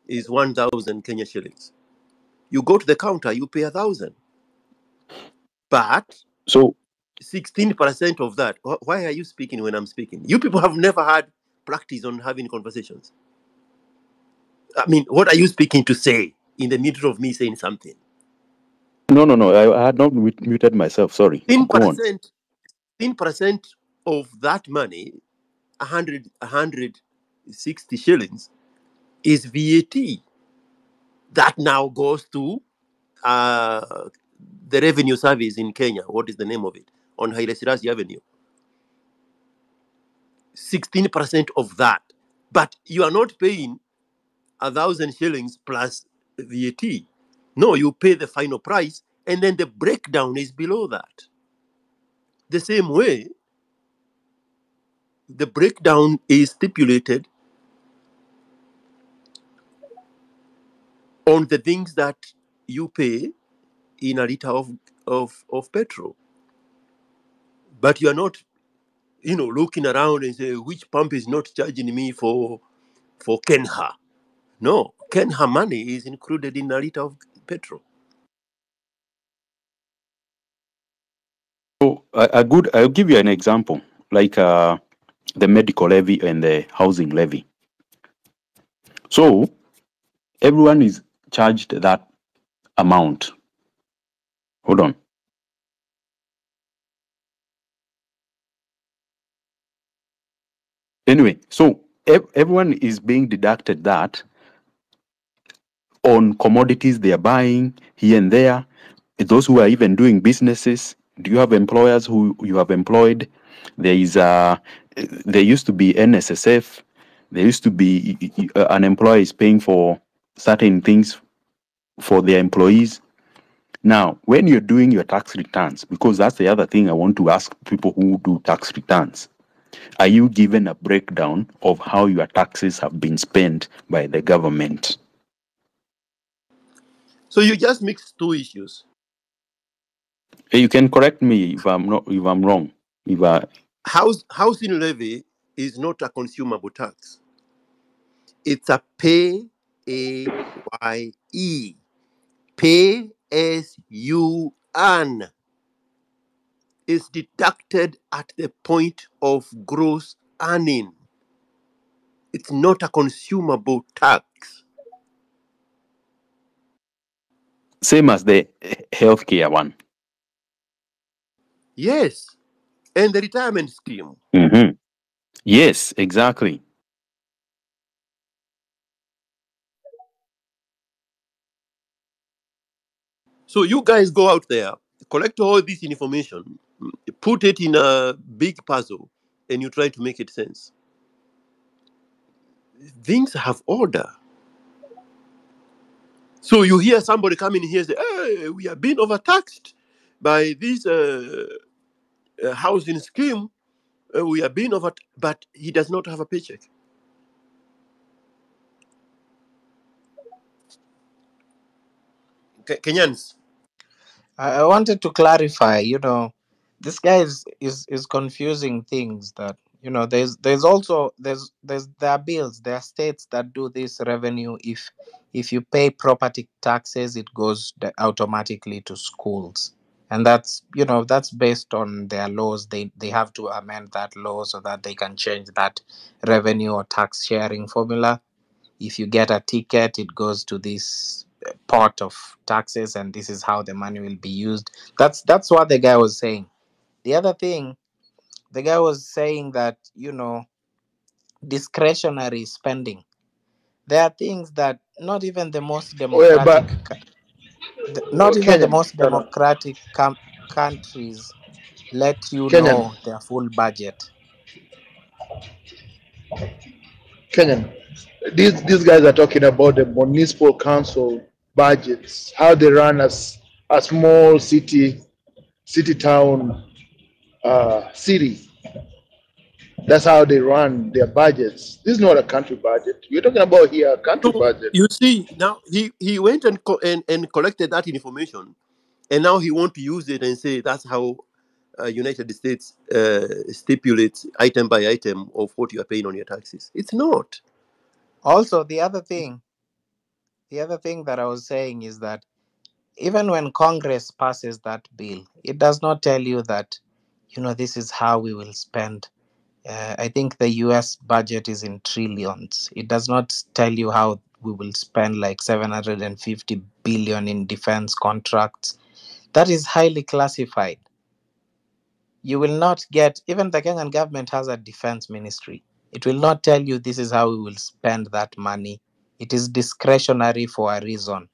is 1,000 Kenya shillings. You go to the counter, you pay 1,000. But So 16% of that. Why are you speaking when I'm speaking? You people have never had practice on having conversations. I mean, what are you speaking to say in the middle of me saying something? no, I had not muted myself. Sorry. Go on. 16% of that money, 160 shillings, is VAT. That now goes to the revenue service in Kenya. What is the name of it? On Haile Selassie Avenue. 16% of that. But you are not paying 1,000 shillings plus VAT. No, you pay the final price, and then the breakdown is below that. The same way, the breakdown is stipulated on the things that you pay in a liter of petrol. But you are not, looking around and say, which pump is not charging me for Kenha? No, Kenha money is included in a liter of petrol. So I'll give you an example, like the medical levy and the housing levy. So everyone is charged that amount. Hold on. Anyway, so everyone is being deducted that on commodities they are buying here and there. Those who are even doing businesses. Do you have employers who you have employed? There used to be NSSF. There used to be an employer is paying for certain things for their employees. Now, when you're doing your tax returns, because that's the other thing I want to ask people who do tax returns, are you given a breakdown of how your taxes have been spent by the government? So you just mix two issues. You can correct me if I'm wrong. Housing levy is not a consumable tax. It's a pay-a-y-e. Pay as you earn. Is deducted at the point of gross earning. It's not a consumable tax. Same as the healthcare one. Yes. And the retirement scheme. Mm-hmm. Yes, exactly. So you guys go out there, collect all this information, put it in a big puzzle, and you try to make it sense. Things have order. So you hear somebody coming here and say, hey, we are being overtaxed by this housing scheme. We are being but he does not have a paycheck. Kenyans. I wanted to clarify. This guy is confusing things. That there's also there are bills, there are states that do this revenue. If you pay property taxes, it goes automatically to schools, and that's based on their laws. They have to amend that law so that they can change that revenue or tax sharing formula. If you get a ticket, it goes to this pot of taxes, and this is how the money will be used. That's what the guy was saying. The other thing, the guy was saying that discretionary spending. There are things that not even the most democratic, not even the Kenyan, most democratic countries let you Kenyan, know their full budget. Kenyan. These guys are talking about the municipal council budgets, how they run as a small city town city. That's how they run their budgets. This is not a country budget. We're talking about here a country So budget. you see, now he went and collected that information, and now he want to use it and say that's how United States stipulates item by item of what you are paying on your taxes. It's not. Also, the other thing that I was saying is that even when Congress passes that bill, it does not tell you that, this is how we will spend. I think the US budget is in trillions. It does not tell you how we will spend like 750 billion in defense contracts. That is highly classified. You will not get, even the Kenyan government has a defense ministry. It will not tell you this is how we will spend that money. It is discretionary for a reason.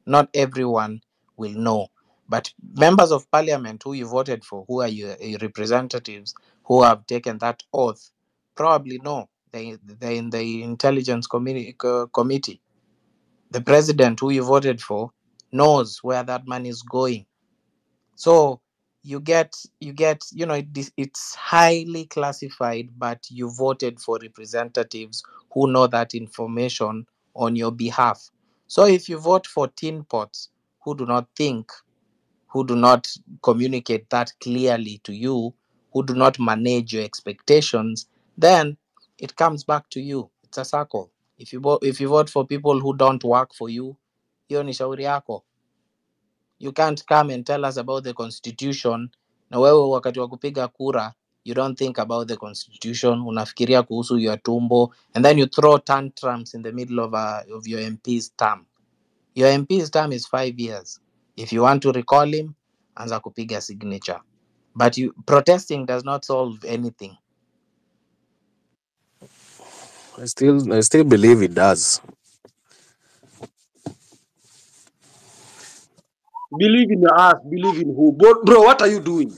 Not everyone will know. But members of parliament who you voted for, who are your representatives, who have taken that oath, probably know. They're in the intelligence committee. The president who you voted for knows where that money is going. So you get it's highly classified, but you voted for representatives who know that information on your behalf. So if you vote for tin pots who do not think, who do not communicate that clearly to you, who do not manage your expectations, then it comes back to you. It's a circle. If you vote for people who don't work for you, hiyo ni shauri yako. You can't come and tell us about the constitution na wewe wakati wa kupiga kura you don't think about the constitution, unafikiria kuhusu your tumbo, and then you throw tantrums in the middle of your MP's term. Your MP's term is 5 years. If you want to recall him, anza kupiga signature. But protesting does not solve anything. I still believe it does. Believe in us, believe in who? Bro, what are you doing?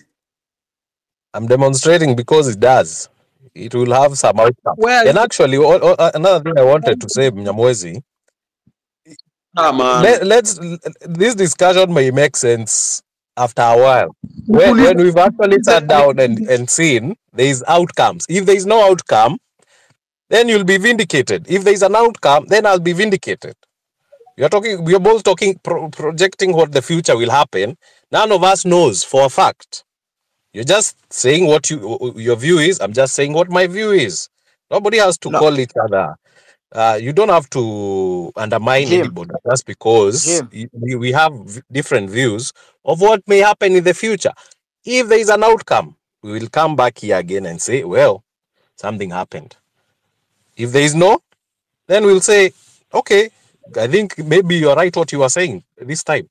I'm demonstrating because it does. It will have some outcome. Where And actually, another thing I wanted to say, Mnyamwezi, man. This discussion may make sense after a while. When we've actually sat down and seen there is outcomes. If there is no outcome, then you'll be vindicated. If there is an outcome, then I'll be vindicated. We are both talking, projecting what the future will happen. None of us knows for a fact. You're just saying what your view is. I'm just saying what my view is. Nobody has to call each other. You don't have to undermine anybody just because we have different views of what may happen in the future. If there is an outcome, we will come back here again and say, well, something happened. If there is no, then we'll say, okay, I think maybe you're right what you are saying this time.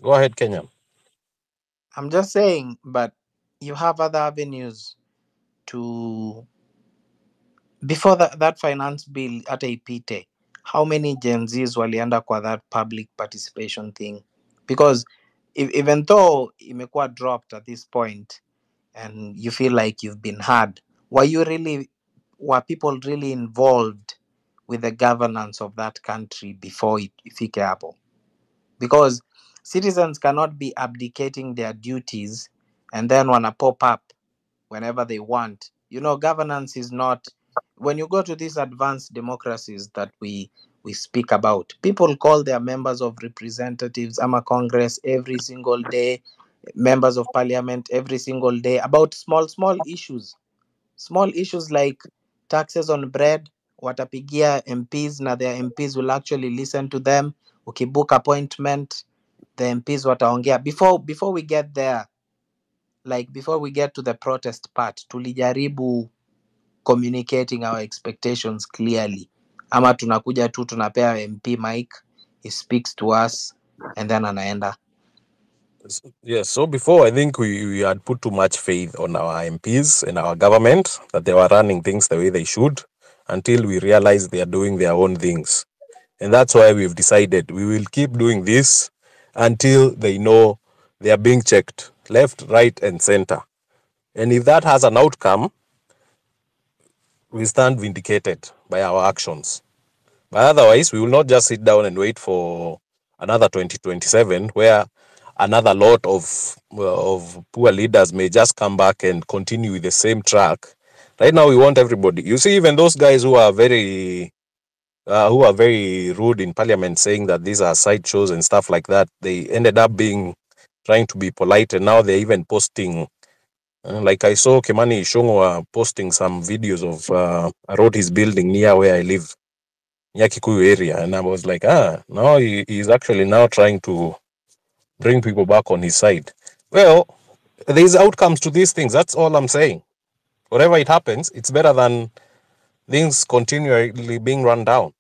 Go ahead, Kenyan. I'm just saying, but you have other avenues to... Before that finance bill hata ipite, how many Gen Zs walienda kwa that public participation thing? Because even though imekuwa dropped at this point and you feel like you've been heard, were people really involved with the governance of that country before ifike hapo? Because citizens cannot be abdicating their duties and then wanna pop up whenever they want. Governance is not... When you go to these advanced democracies that we speak about, people call their members of representatives, ama Congress, every single day, members of parliament every single day, about small issues. Small issues like taxes on bread, watapigia MPs na their MPs will actually listen to them. Ukibook appointment, the MPs wataongea. Before we get there, like before we get to the protest part, tulijaribu communicating our expectations clearly, ama tunakuja tu tunapea MP mic, he speaks to us and then anaenda. Yes, so before I think we had put too much faith on our MPs and our government that they were running things the way they should until we realized they are doing their own things. And that's why we've decided we will keep doing this until they know they are being checked left, right, and center. And if that has an outcome, we stand vindicated by our actions. But otherwise, we will not just sit down and wait for another 2027, where another lot of poor leaders may just come back and continue with the same track. Right now, we want everybody. You see, even those guys who are very rude in parliament, saying that these are sideshows and stuff like that, they ended up trying to be polite, and now they're even posting. Like I saw Kimani Ichung'wah posting some videos of a road he's building near where I live, near Kikuyu area, and I was like, now he's actually now trying to bring people back on his side. Well, there's outcomes to these things. That's all I'm saying. Whatever it happens, it's better than things continually being run down.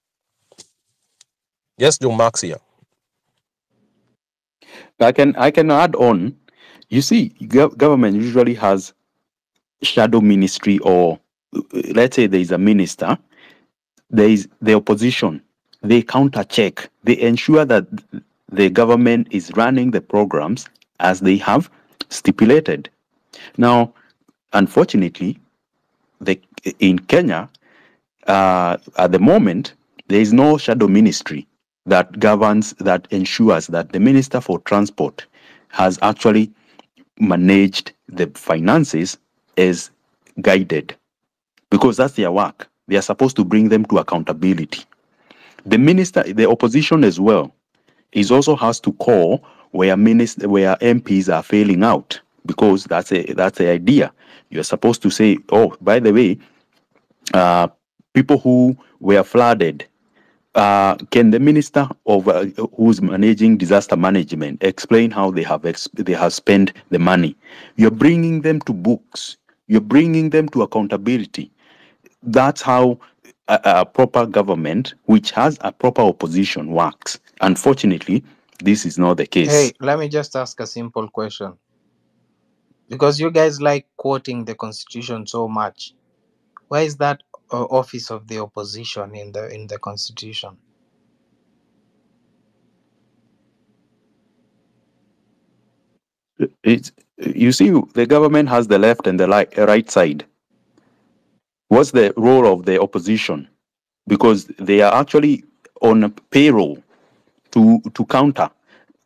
Yes, John Marx here. I can add on. You see, government usually has shadow ministry, or let's say there is a minister, there is the opposition. They counter check. They ensure that the government is running the programs as they have stipulated. Now, unfortunately, in Kenya, at the moment, there is no shadow ministry that governs, that ensures that the Minister for Transport has actually managed the finances as guided, because that's their work. They are supposed to bring them to accountability. The minister, the opposition as well, is also has to call where MPs are failing out, because that's the idea. You're supposed to say, oh, by the way, people who were flooded, can the minister of who's managing disaster management explain how they have spent the money? You're bringing them to books. You're bringing them to accountability. That's how a proper government, which has a proper opposition, works. Unfortunately, this is not the case. Hey, let me just ask a simple question. Because you guys like quoting the Constitution so much, where is that office of the opposition in the Constitution? You see, the government has the left and the right side. What's the role of the opposition? Because they are actually on a payroll to counter,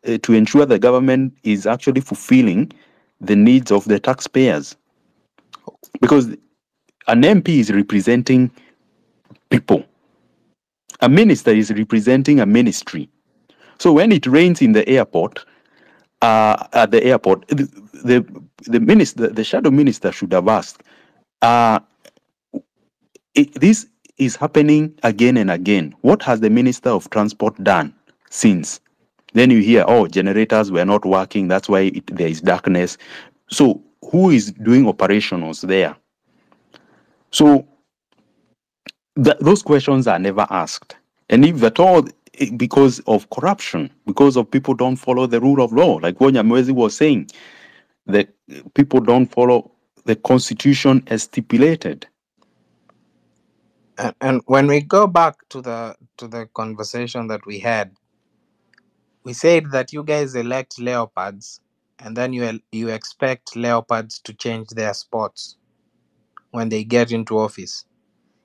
to ensure the government is actually fulfilling the needs of the taxpayers. Because an MP is representing people. A minister is representing a ministry. So when it rains in the airport, at the airport, the minister, the shadow minister should have asked, this is happening again and again. What has the Minister of Transport done since? Then you hear, oh, generators were not working, that's why there is darkness. So who is doing operationals there? So those questions are never asked. And if at all, because of corruption, because of people don't follow the rule of law, like what Nyamwezi was saying, that people don't follow the Constitution as stipulated. And when we go back to the conversation that we had, we said that you guys elect leopards, and then you expect leopards to change their spots when they get into office.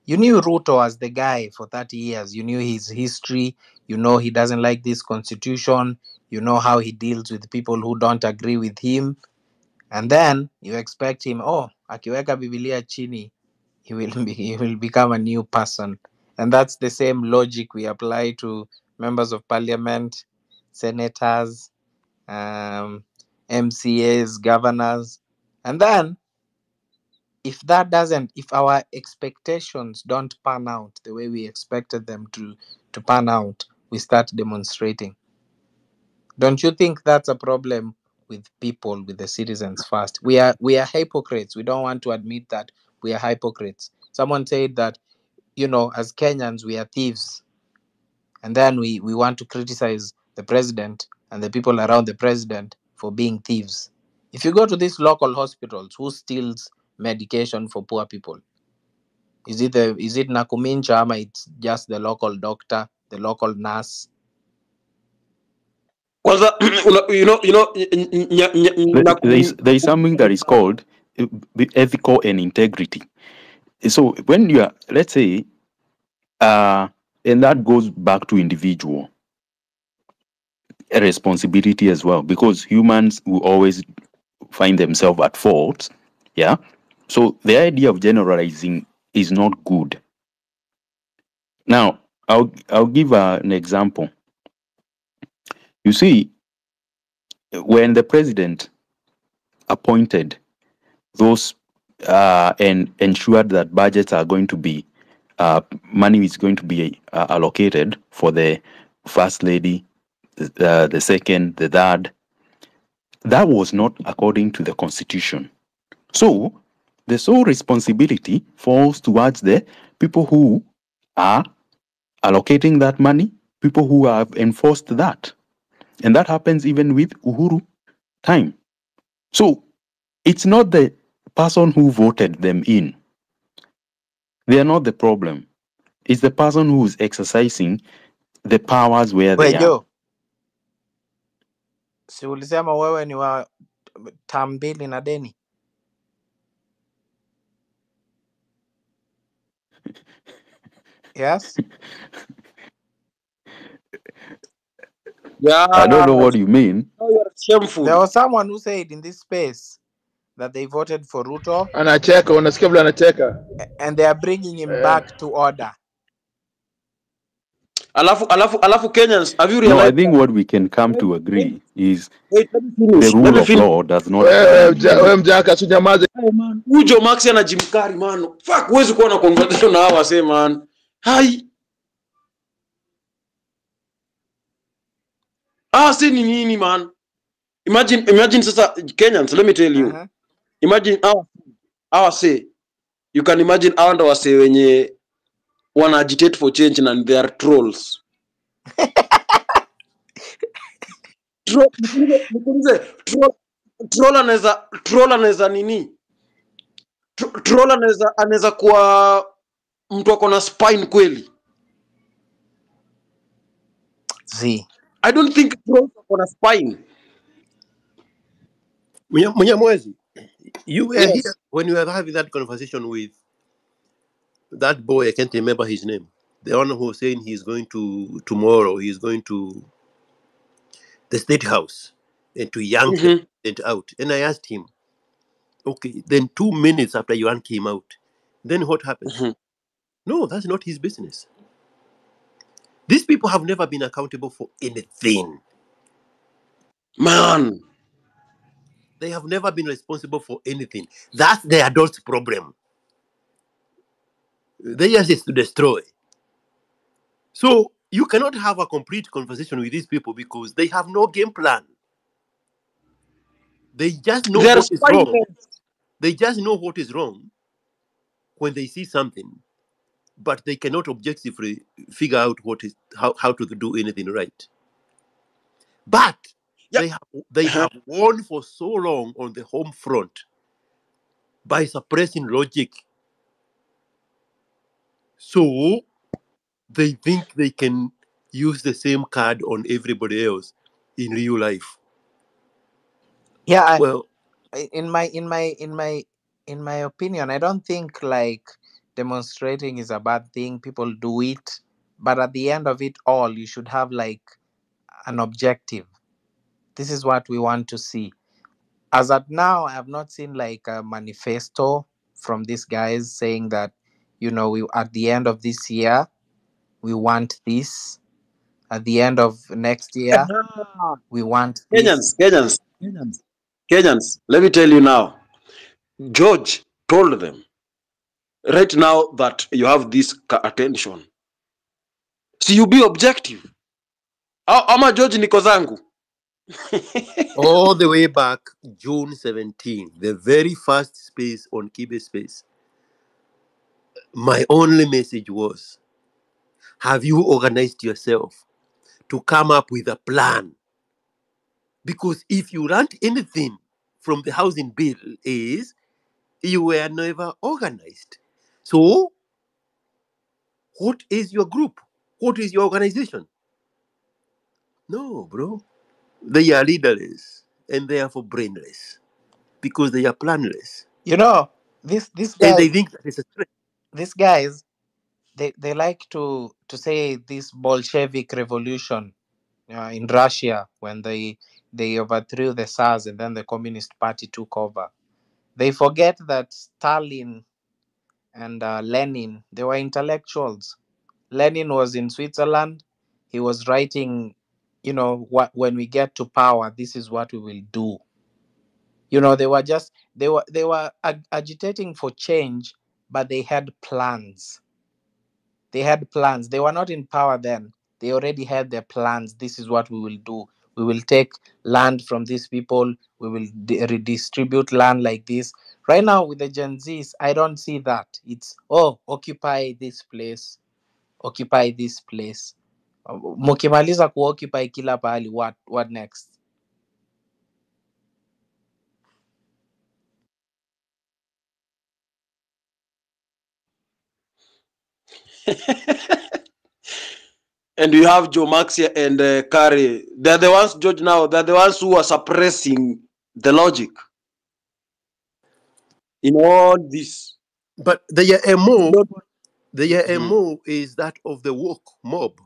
You knew Ruto as the guy for 30 years. You knew his history. You know he doesn't like this constitution. You know how he deals with people who don't agree with him. And then you expect him, akiweka Biblia chini, he will become a new person. And that's the same logic we apply to members of parliament, senators, MCAs, governors. And then if our expectations don't pan out the way we expected them to pan out, we start demonstrating. Don't you think that's a problem with people, with the citizens first? We are hypocrites. We don't want to admit that we are hypocrites. Someone said that, as Kenyans, we are thieves. And then we want to criticize the president and the people around the president for being thieves. If you go to these local hospitals, who steals medication for poor people? Is it Nakumincha, or it's just the local doctor, the local nurse? There is something that is called ethical and integrity. So when you are, let's say, and that goes back to individual responsibility as well, because humans will always find themselves at fault. Yeah. So the idea of generalizing is not good. Now, I'll give an example. You see, when the president appointed those and ensured that budgets are going to be money is going to be allocated for the first lady, the second, the third, that was not according to the constitution. So the sole responsibility falls towards the people who are allocating that money, people who have enforced that. And that happens even with Uhuru time. So it's not the person who voted them in. They are not the problem. It's the person who is exercising the powers where they are. Wejo, si ulisema wewe ni wa term mbili na deni? Yes? Yeah, I don't know what you mean. now you are shameful. There was someone who said in this space that they voted for Ruto Anacheka, unasikia vile anacheka. and they are bringing him back to order. Alafu Kenyans, have you No, I realized think that? what we can come to agree is Wait, let me the finish. Let rule me of finish. law does not Wewe mjaka sunyamaze. Hey, man. Ujo Max ana jimkari man. Fuck, huwezi kuwa na conversation na hawa say man. Hai. Si ni nini man? Imagine sasa Kenyans, let me tell you. Uh-huh. Imagine our say you can imagine hawa ndo wase wenye wana agitate for change and they are trolls. Nikuulize, troll anaweza nini? Troll anaweza kuwa mtu ako na spine kweli? See. I don't think trolls ako na spine. Munyamwezi, you were Yes. here when we were having that conversation with that boy. I can't remember his name. The one who was saying he's going to tomorrow. He's going to the state house and to yank it out. And I asked him, okay, then 2 minutes after Yuan came out, then what happens? No, that's not his business. These people have never been accountable for anything. Man. They have never been responsible for anything. That's the adults' problem. They just is to destroy. So you cannot have a complete conversation with these people because they have no game plan. They just know what is wrong. They just know what is wrong when they see something, but they cannot objectively figure out what is how to do anything right. But they have won for so long on the home front by suppressing logic. So they think they can use the same card on everybody else in real life. Yeah, well, in my opinion, I don't think like demonstrating is a bad thing. People do it, but at the end of it all, you should have like an objective. This is what we want to see. As at now, I have not seen like a manifesto from these guys saying that, you know, we at the end of this year we want this. At the end of next year, we want this. Kenyans, let me tell you now. George told them, right now that you have this attention. So you be objective. Ama George niko zangu. All the way back June 17, the very first space on Kibe Space, my only message was, have you organized yourself to come up with a plan? Because if you learned anything from the housing bill is you were never organized. So what is your group? What is your organization? No, bro. They are leaderless and therefore brainless because they are planless. You know, this And guy. they think that is a threat. these guys, they like to say this Bolshevik revolution in Russia when they overthrew the Tsars and then the Communist Party took over. They forget that Stalin and Lenin, they were intellectuals. Lenin was in Switzerland. He was writing, what when we get to power, this is what we will do. They were agitating for change, but they had plans. They had plans. They were not in power then. They already had their plans. This is what we will do. We will take land from these people. We will redistribute land like this. Right now with the Gen Zs, I don't see that. It's, occupy this place, occupy this place. Mukimaliza kuoccupy kila pahali, what next? And you have Joe Maxia and Kari. They're the ones, George, now, they're the ones who are suppressing the logic in all this. But the MO is that of the woke mob.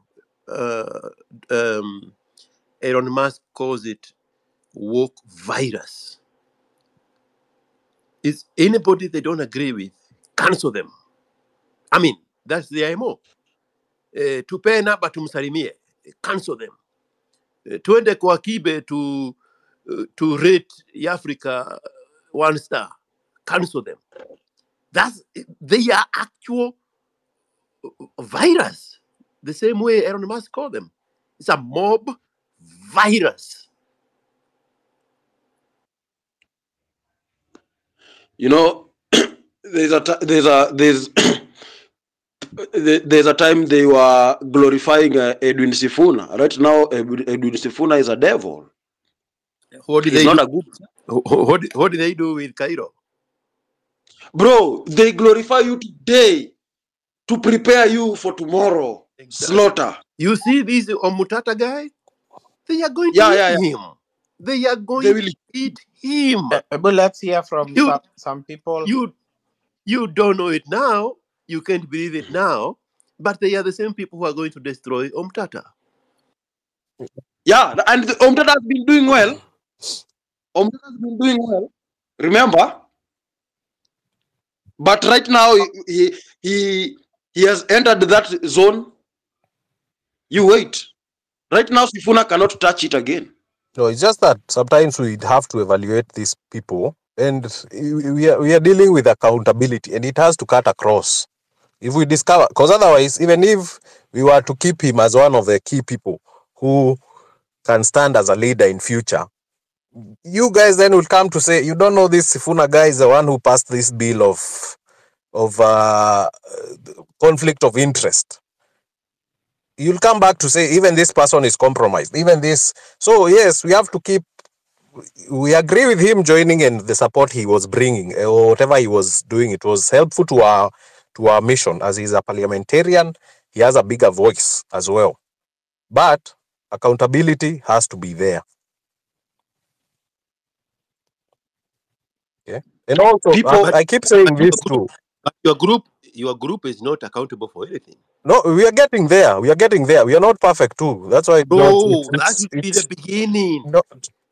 Elon Musk calls it woke virus. It's anybody they don't agree with, cancel them. I mean, that's the MO. Tupena batumsalimie, cancel them. Tuende kwa Kibe to rate Africa 1 star, cancel them. They are actual virus, the same way Elon Musk called them. It's a mob virus. There's a time they were glorifying Edwin Sifuna. Right now, Edwin Sifuna is a devil. What did He's they not do? a good. What did they do with Cairo? Bro, they glorify you today to prepare you for tomorrow. Exactly. Slaughter. You see this Omutata guy? They are going to eat him. They are going to eat him. But let's hear from some people. You don't know it now. You can't believe it now. But they are the same people who are going to destroy Omtata. Yeah, and Omtata has been doing well. Omtata has been doing well. Remember? But right now, he has entered that zone. You wait. Right now, Sifuna cannot touch it again. No, it's just that sometimes we have to evaluate these people, and we are dealing with accountability, and it has to cut across. If we discover, because otherwise, even if we were to keep him as one of the key people who can stand as a leader in future, you guys then will come to say, you don't know this Sifuna guy is the one who passed this bill of conflict of interest. You'll come back to say, even this person is compromised, even this. So yes, we agree with him joining and the support he was bringing, or whatever he was doing. It was helpful to our mission. As he's a parliamentarian, he has a bigger voice as well. But accountability has to be there. Okay. And also, I keep saying this too. But your group is not accountable for anything. No, we are getting there. We are not perfect too. That's why. That should be the beginning.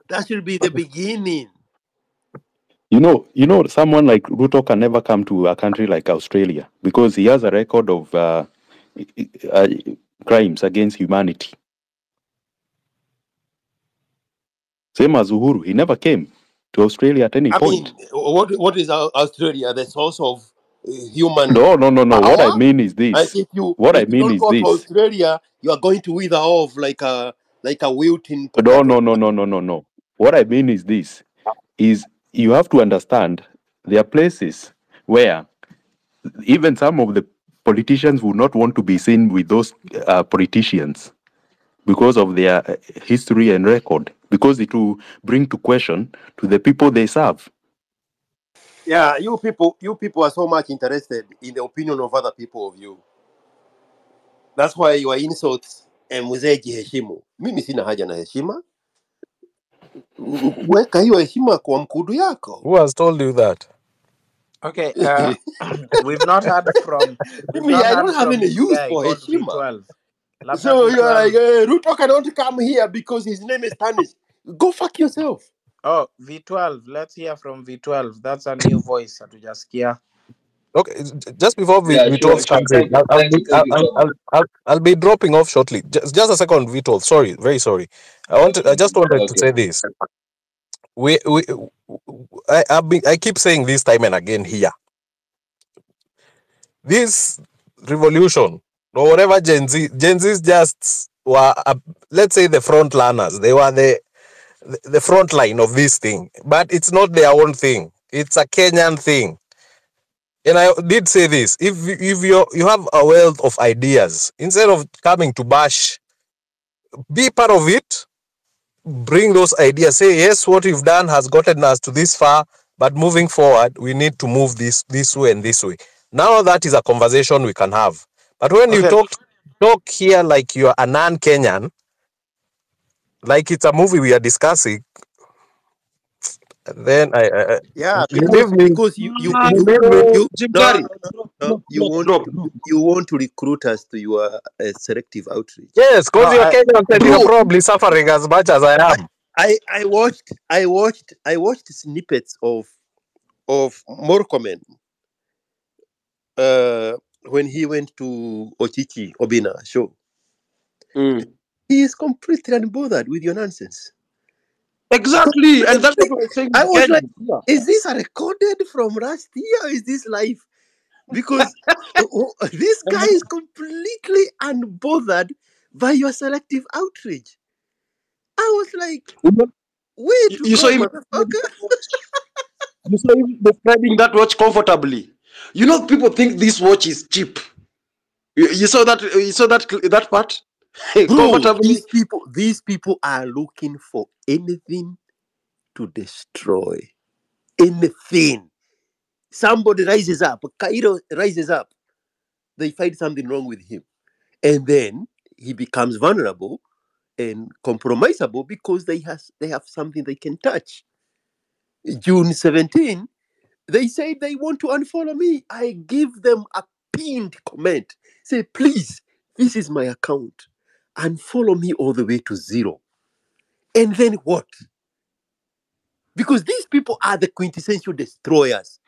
That should be the beginning. You know, someone like Ruto can never come to a country like Australia because he has a record of crimes against humanity. Same as Uhuru, he never came to Australia at any point. What is Australia? The source of human? No. Power? What I mean is this. If you don't go to Australia, you are going to wither off like a wilting potato. No. What I mean is this: is you have to understand there are places where even some of the politicians would not want to be seen with those politicians because of their history and record, because it will bring to question to the people they serve. Yeah, you people are so much interested in the opinion of other people of you. That's why your insults mzee jiheshimu. Mimi sina haja na heshima. Weka hiyo heshima kwa mkudu yako. Who has told you that? Okay, we've not heard from Me, I don't have any this use guy for called Heshima. V12. Labda So you're like, V12. Ruto cannot come here because his name is Tanis. Go fuck yourself. Oh, V12. Let's hear from V12. That's a new voice. Hatujasikia. Okay, just before Yeah, sure, V12 sure. comes in, Thank you so much. I'll be dropping off shortly. Just a second, V12. Sorry, very sorry. I just wanted to Okay. say this. I keep saying this time and again here. This revolution or whatever Gen Z's just were, let's say, the front runners. They were the front line of this thing, but it's not their own thing. It's a Kenyan thing. And I did say this: if you have a wealth of ideas, instead of coming to bash, be part of it. Bring those ideas. Say yes, what we've done has gotten us to this far, but moving forward, we need to move this way and this way. Now that is a conversation we can have. But when you Okay. talk here like you're a non-Kenyan, like it's a movie we are discussing, then Yeah, believe me, because you Jim no, Carrey. you want to recruit us to your selective outreach. yes, No, because you're Kenyan and you're probably suffering as much as I am. I watched snippets of Morcomen when he went to Ochichi Obina show. He is completely unbothered with your nonsense. Exactly, and that's what I'm saying. I was like, is this a recorded from last year? Is this live? Because this guy is completely unbothered by your selective outrage. I was like, way to you go, saw him. motherfucker. You saw him describing that watch comfortably. You know, people think this watch is cheap. You saw that. You saw that part. Bro, Comfortably. these people are looking for anything to destroy. Anything. Somebody rises up. Cairo rises up. They find something wrong with him. And then he becomes vulnerable and compromisable because they have something they can touch. June 17, they say they want to unfollow me. I give them a pinned comment. Say, please, this is my account. Unfollow me all the way to 0. And then what? Because these people are the quintessential destroyers.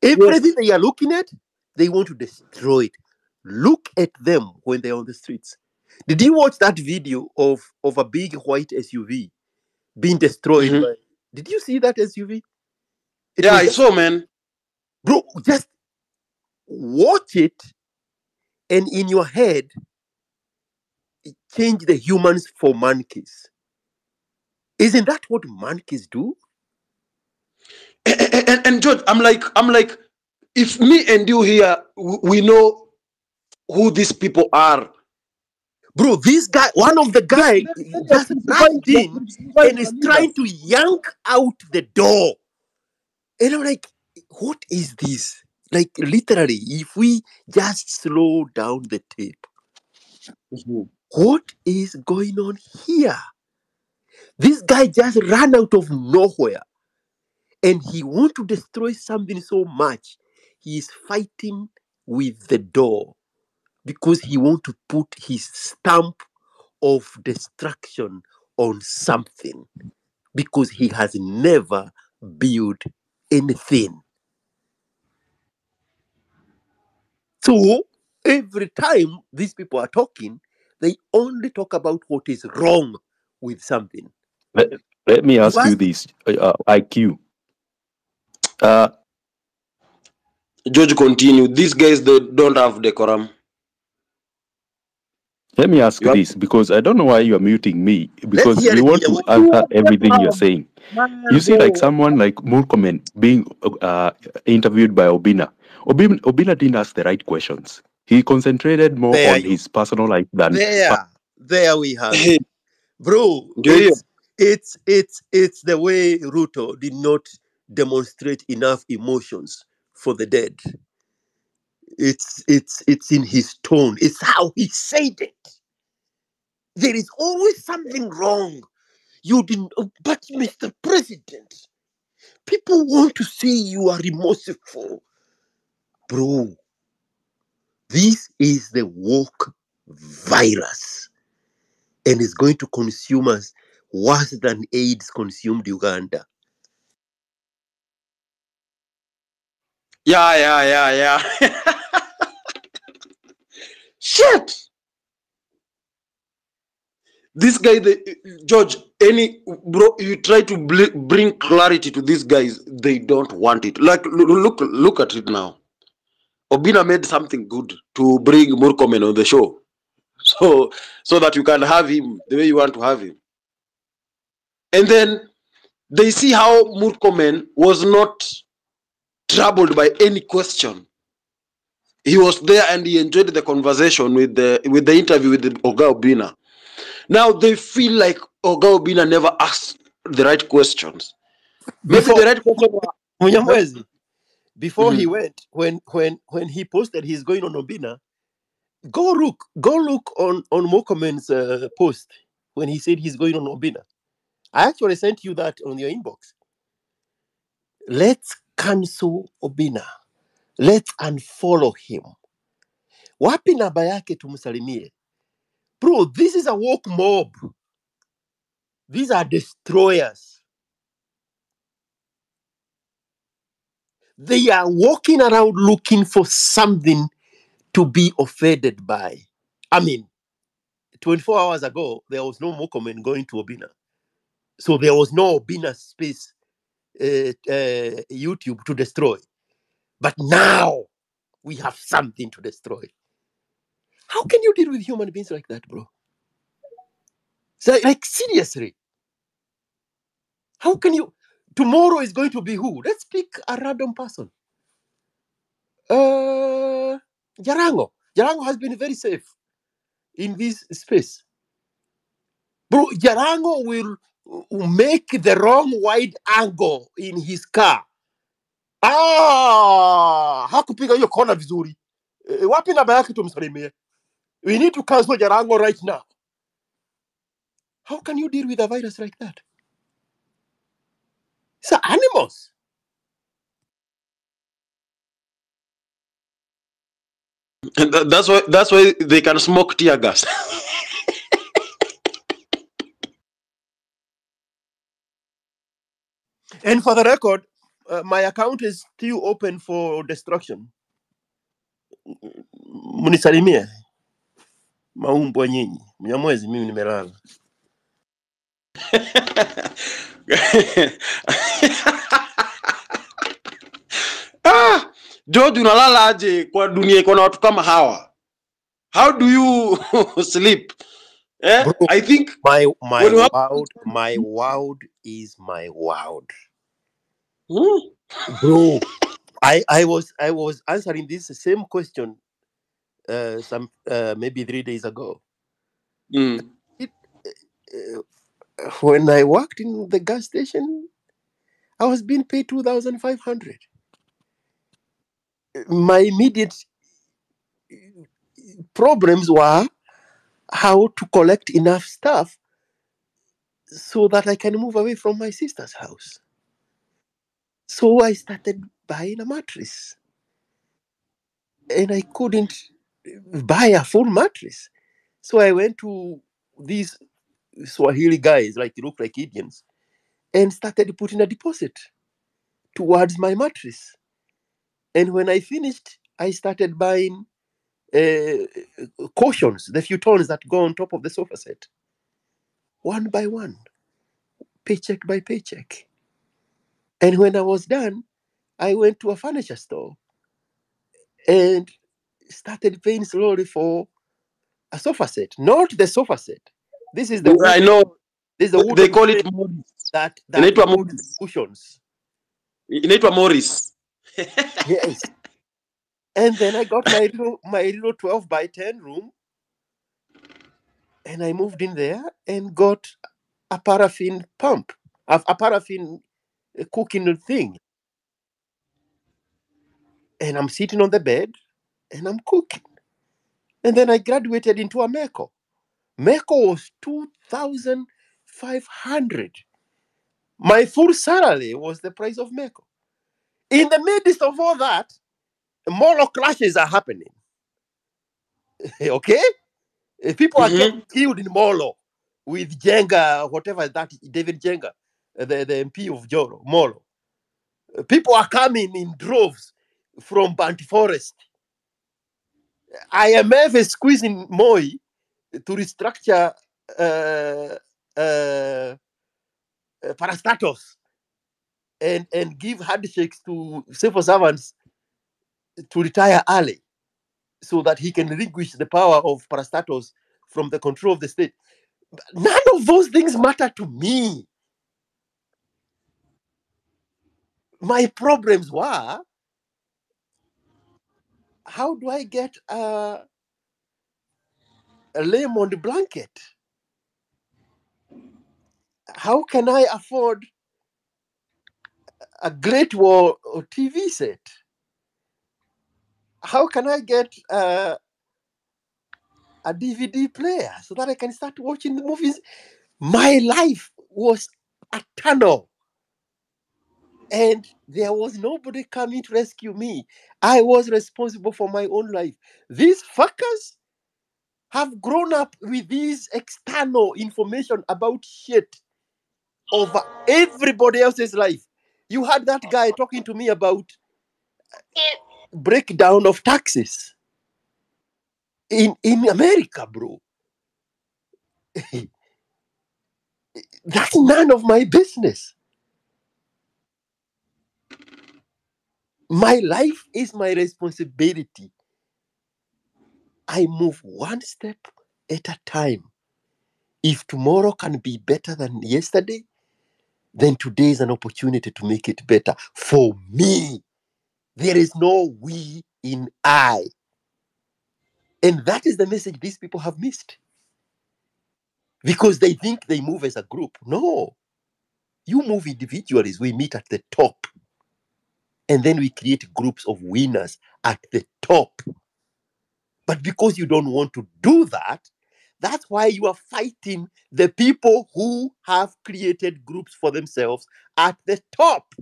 Everything they are looking at, they want to destroy it. Look at them when they're on the streets. Did you watch that video of a big white SUV being destroyed by... Did you see that SUV? I saw, man. Bro, just watch it, and in your head, change the humans for monkeys. Isn't that what monkeys do? And George, I'm like, if me and you here, we know who these people are. Bro, this guy, one of the guys, just rushed in and is trying to yank out the door. And I'm like, what is this? Like, literally, if we just slow down the tape, what is going on here? This guy just ran out of nowhere and he wants to destroy something so much. He is fighting with the door because he wants to put his stamp of destruction on something because he has never built anything. So every time these people are talking, they only talk about what is wrong with something. Let me ask you this, IQ. George, continue. These guys, they don't have decorum. Let me ask this, because I don't know why you are muting me, because we want to answer everything you're saying. You see, like someone like Murkomen being interviewed by Obina. Obina didn't ask the right questions. He concentrated more on his personal life than... There we have it. Bro, it's the way Ruto did not demonstrate enough emotions for the dead. It's in his tone. It's how he said it. There is always something wrong. You didn't, but Mr. President, People want to see you are remorseful. Bro, this is the woke virus. And it's going to consume us worse than AIDS consumed Uganda. Yeah. Shit! This guy, George, bro, you try to bring clarity to these guys, they don't want it. Like, look at it now. Obina made something good to bring Murkomen on the show, so that you can have him the way you want to have him. And then they see how Murkomen was not troubled by any question. He was there and he enjoyed the conversation with the interview with the Oga Obina. Now they feel like Oga Obina never asked the right questions. Maybe the right question was before he went, when he posted he's going on Obina, go look on Mokomen's post when he said he's going on Obina. I actually sent you that on your inbox. Let's cancel Obina. Let's unfollow him. Wapi namba yake tumsalimie? Bro, this is a woke mob. These are destroyers. They are walking around looking for something to be offended by. I mean, 24 hours ago, there was no Mokomen going to Obina. So there was no Obina space YouTube to destroy. But now we have something to destroy. How can you deal with human beings like that, bro? So, like, seriously. How can you? Tomorrow is going to be who? Let's pick a random person. Jarango. Jarango has been very safe in this space. Bro, Jarango will make the wrong wide angle in his car. Hakupiga hiyo kona vizuri. Wapi namba yake tumsalimie? We need to cancel Jarango right now. How can you deal with a virus like that? It's animals. And that's why they can smoke tear gas. And for the record, my account is still open for destruction. Munisalimie. Maumbwa nyinyi. Mnyamwezi mimi nimelala. George, unalala aje kwa dunia iko na watu kama hawa? How do you sleep? Bro, I think my world is my world. Bro, I was answering this same question some maybe 3 days ago. When I worked in the gas station, I was being paid 2,500. My immediate problems were how to collect enough stuff so that I can move away from my sister's house. So I started buying a mattress. And I couldn't buy a full mattress. So I went to these Swahili guys, like they look like Indians, and started putting a deposit towards my mattress. And when I finished, I started buying cushions, the futons that go on top of the sofa set, one by one, paycheck by paycheck. And when I was done, I went to a furniture store and started paying slowly for a sofa set, not the sofa set. This is the I know. This is the wood they call it Morris. that Morris. cushions. Inaitwa Morris. Yes. And then I got my little 12 by 10 room, and I moved in there and got a paraffin pump, a paraffin cooking thing. And I'm sitting on the bed and I'm cooking. And then I graduated into a Meko. Meko was 2,500. My full salary was the price of Meko. In the midst of all that, moral clashes are happening. Okay? People are getting killed in Molo with Jenga, whatever that, David Jenga, the MP of Joro, Molo. People are coming in droves from Banti Forest. IMF is squeezing Moi to restructure parastatus and give handshakes to civil servants to retire early so that he can relinquish the power of parastatus from the control of the state. None of those things matter to me. My problems were, how do I get a lemon blanket? How can I afford a Great Wall TV set? How can I get a DVD player so that I can start watching the movies? My life was a tunnel. And there was nobody coming to rescue me. I was responsible for my own life. These fuckers have grown up with this external information about shit over everybody else's life. You had that guy talking to me about breakdown of taxes in America, bro. That's none of my business. My life is my responsibility. I move one step at a time. If tomorrow can be better than yesterday, then today is an opportunity to make it better for me. There is no we in I. And that is the message these people have missed. Because they think they move as a group. No. You move individually. We meet at the top. And then we create groups of winners at the top. But because you don't want to do that, that's why you are fighting the people who have created groups for themselves at the top.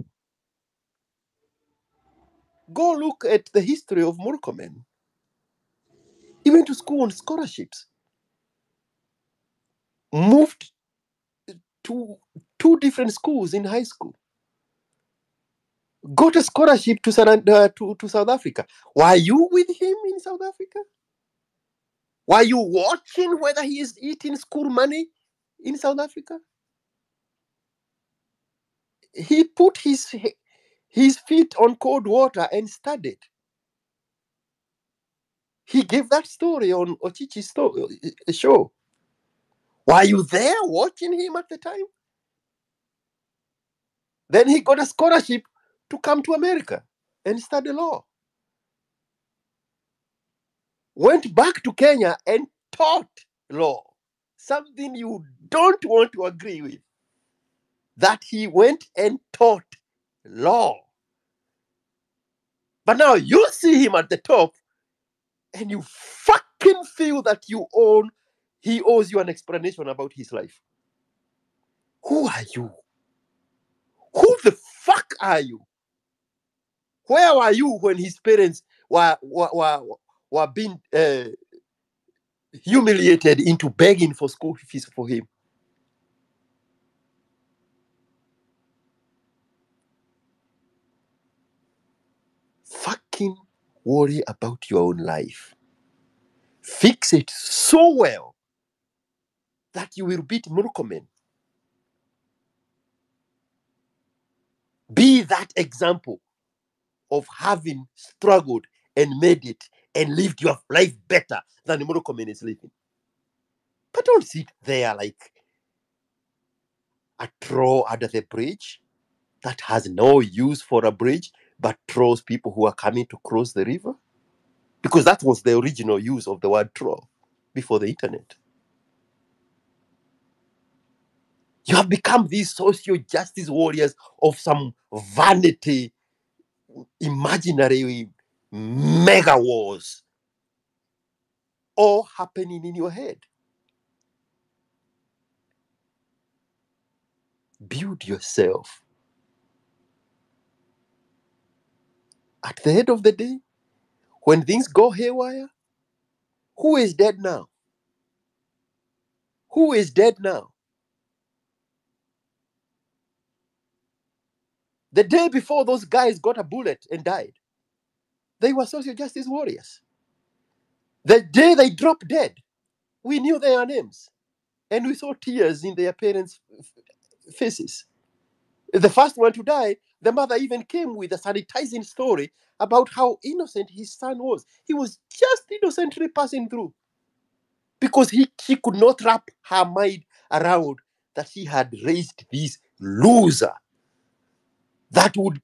Go look at the history of Murkomen. He went to school on scholarships. Moved to 2 different schools in high school. Got a scholarship to South Africa. Were you with him in South Africa? Were you watching whether he is eating school money in South Africa? He put his feet on cold water and studied. He gave that story on Ochichi's show. Were you there watching him at the time? Then he got a scholarship to come to America and study law. Went back to Kenya and taught law. Something you don't want to agree with. That he went and taught law. But now you see him at the top and you fucking feel that he owes you an explanation about his life. Who are you? Who the fuck are you? Where were you when his parents were being humiliated into begging for school fees for him? Fucking worry about your own life. Fix it so well that you will beat Murkomen. Be that example of having struggled and made it and lived your life better than Murkomen is living. But don't sit there like a troll under the bridge that has no use for a bridge but trolls people who are coming to cross the river. Because that was the original use of the word troll before the internet. You have become these social justice warriors of some vanity, imaginary mega wars, all happening in your head. build yourself. At the end of the day, when things go haywire, who is dead now? Who is dead now? The day before those guys got a bullet and died, they were social justice warriors. The day they dropped dead, we knew their names. And we saw tears in their parents' faces. The first one to die, the mother even came with a sanitizing story about how innocent his son was. He was just innocently passing through because she could not wrap her mind around that he had raised this loser that would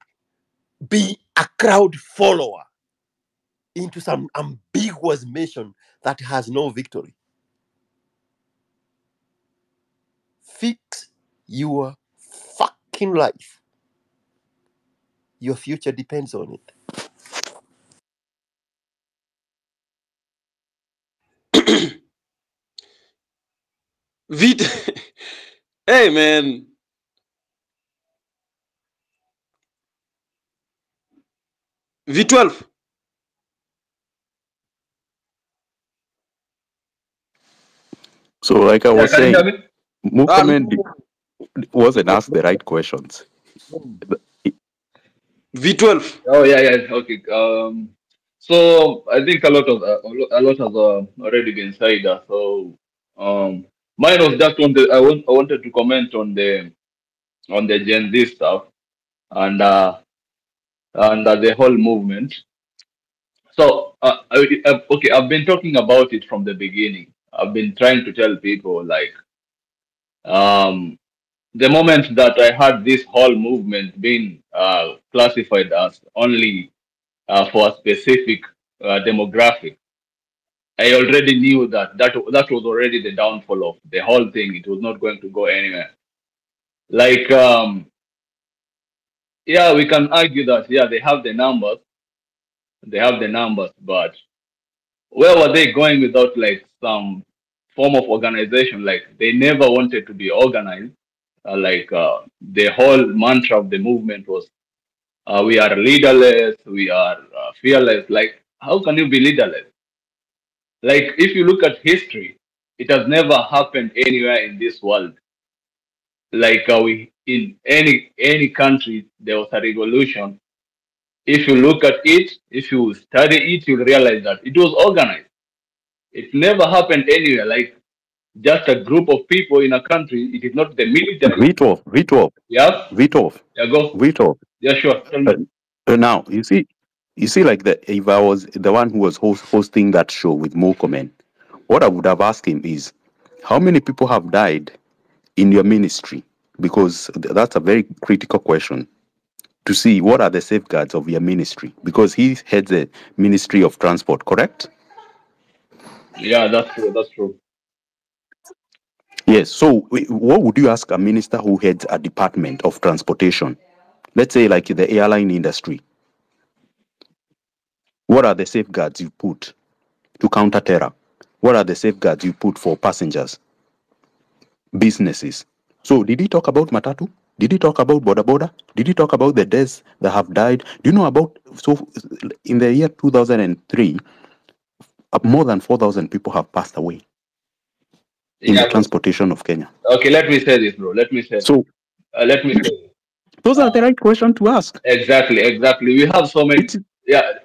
be a crowd follower into some ambiguous mission that has no victory. Fix your fucking life. Your future depends on it. Hey man, V12. So, like I was Can you hear saying, me? Murkomen wasn't asked the right questions. V12. Oh yeah. Okay. So I think a lot has already been said. So mine was just on the I wanted to comment on the Gen Z stuff and the whole movement. So okay, I've been talking about it from the beginning. I've been trying to tell people like the moment that I had this whole movement being classified as only for a specific demographic, I already knew that was already the downfall of the whole thing. It was not going to go anywhere. Like, yeah, we can argue that, yeah, they have the numbers, but where were they going without like some form of organization? Like, they never wanted to be organized. The whole mantra of the movement was, we are leaderless, we are fearless. Like, how can you be leaderless? Like, if you look at history, it has never happened anywhere in this world. Like, we in any country, there was a revolution. If you look at it, if you study it, you'll realize that it was organized. It never happened anywhere. Like, just a group of people in a country. It is not the military. Vitov. Yeah. Yeah, go. Vitov. Yeah, sure. Tell me. Now you see, like if I was the one who was hosting that show with Mokomen, what I would have asked him is, how many people have died in your ministry? Because that's a very critical question to see what are the safeguards of your ministry. Because he heads the Ministry of Transport, correct? Yeah, that's true. That's true. Yes. So, what would you ask a minister who heads a department of transportation? Let's say, like the airline industry. What are the safeguards you put to counter terror? What are the safeguards you put for passengers, businesses? So, did he talk about Matatu? Did he talk about Boda Boda? Did he talk about the deaths that have died? Do you know about, so in the year 2003, more than 4,000 people have passed away in the transportation of Kenya? Okay, let me say this, bro. Let me say this. Those are the right questions to ask. Exactly. We have so many.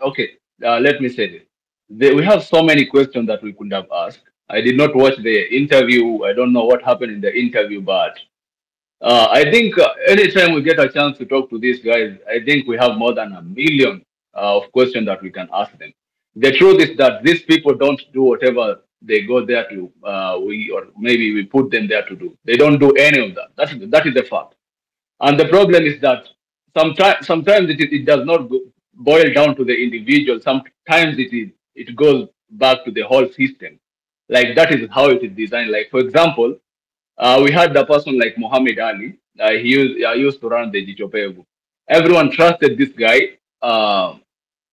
Okay. Let me say this. We have so many questions that we could have asked. I did not watch the interview. I don't know what happened in the interview, but I think anytime we get a chance to talk to these guys, I think we have more than 1 million of questions that we can ask them. The truth is that these people don't do whatever they go there to, or maybe we put them there to do. They don't do any of that. That is the fact. And the problem is that sometimes it does not boil down to the individual. Sometimes it goes back to the whole system. Like that is how it is designed. Like for example, we had a person like Muhammad Ali. He used to run the Jichopevu. Everyone trusted this guy.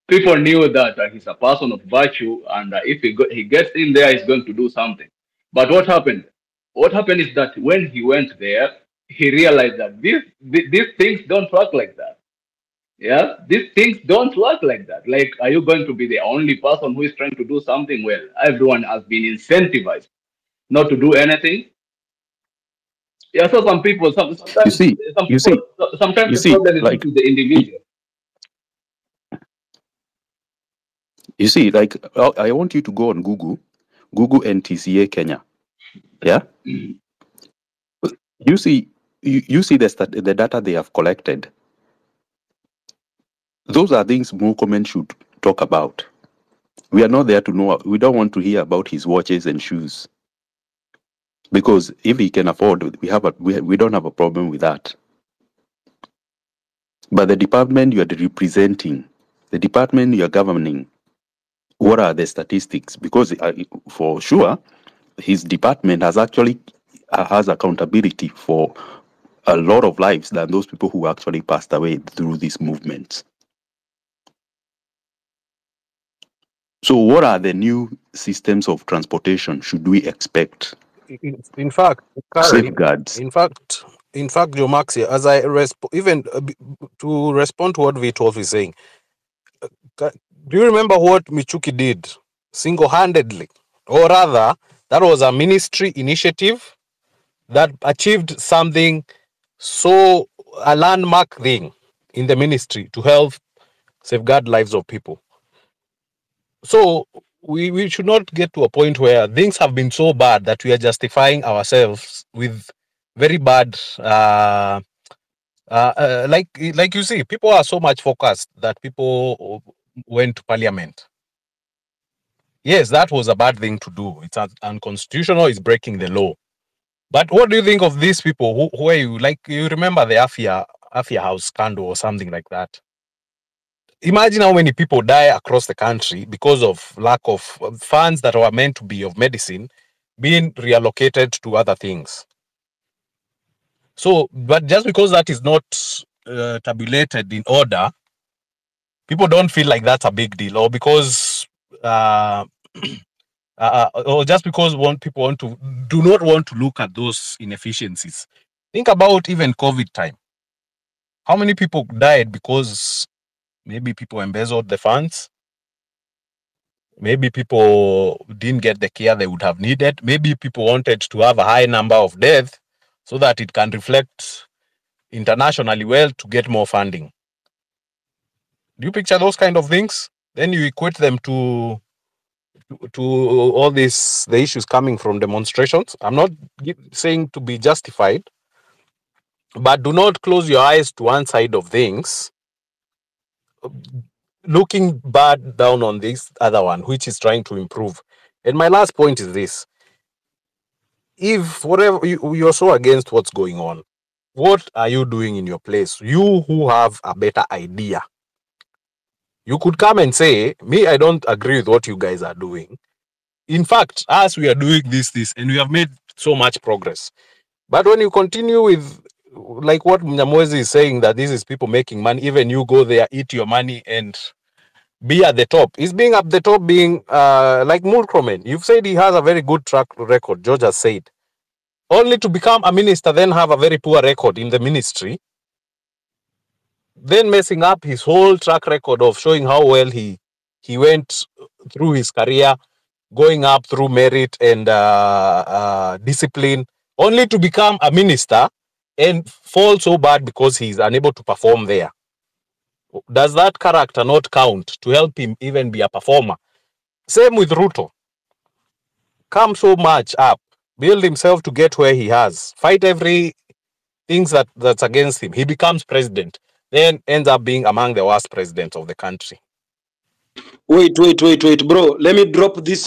People knew that he's a person of virtue, and if he gets in there, he's going to do something. But what happened? What happened is that when he went there, he realized that these things don't work like that. Yeah, these things don't work like that. Like, are you going to be the only person who is trying to do something? Well, everyone has been incentivized not to do anything. Yeah, so some people, You see, you see, sometimes you the see, problem is not like, with the individual. you see, like, I want you to go on Google NTCA Kenya. Yeah, you see, you see the data they have collected. Those are things Murkomen should talk about. We are not there to know. We don't want to hear about his watches and shoes, because if he can afford, we don't have a problem with that. But the department you are representing, the department you are governing, what are the statistics? Because for sure, his department has actually has accountability for a lot of lives than those people who actually passed away through these movements. So what are the new systems of transportation should we expect? In fact, Safeguards. in fact, Joe Maxi, as I to respond to what Vitolf is saying, do you remember what Michuki did single-handedly? Or rather, that was a ministry initiative that achieved something, so a landmark thing in the ministry to help safeguard lives of people. So we should not get to a point where things have been so bad that we are justifying ourselves with very bad like you see, people are so much focused that people went to parliament. Yes, that was a bad thing to do. It's unconstitutional, it's breaking the law. But what do you think of these people who are you, like, you remember the Afia House scandal or something like that? Imagine how many people die across the country because of lack of funds that were meant to be of medicine being reallocated to other things. So, but just because that is not tabulated in order, people don't feel like that's a big deal, or because or just because people do not want to look at those inefficiencies. Think about even COVID time. How many people died because maybe people embezzled the funds? Maybe people didn't get the care they would have needed. Maybe people wanted to have a high number of deaths so that it can reflect internationally well to get more funding. Do you picture those kind of things? Then you equate them to all the issues coming from demonstrations. I'm not saying to be justified, but do not close your eyes to one side of things, looking bad down on this other one, which is trying to improve. And my last point is this: if whatever you're so against what's going on, what are you doing in your place? You who have a better idea, you could come and say, me, I don't agree with what you guys are doing. In fact, as we are doing this, and we have made so much progress. But when you continue with, like what Mnyamwezi is saying, that this is people making money, even you go there, eat your money, and be at the top. Is being at the top being like Murkomen. You've said he has a very good track record, George has said. Only to become a minister, then have a very poor record in the ministry, then messing up his whole track record of showing how well he went through his career, going up through merit and discipline, only to become a minister and fall so bad because he's unable to perform there. Does that character not count to help him even be a performer? Same with Ruto. Come so much up, build himself to get where he has, fight every things that's against him. He becomes president, then ends up being among the worst presidents of the country. Wait, bro. Let me drop this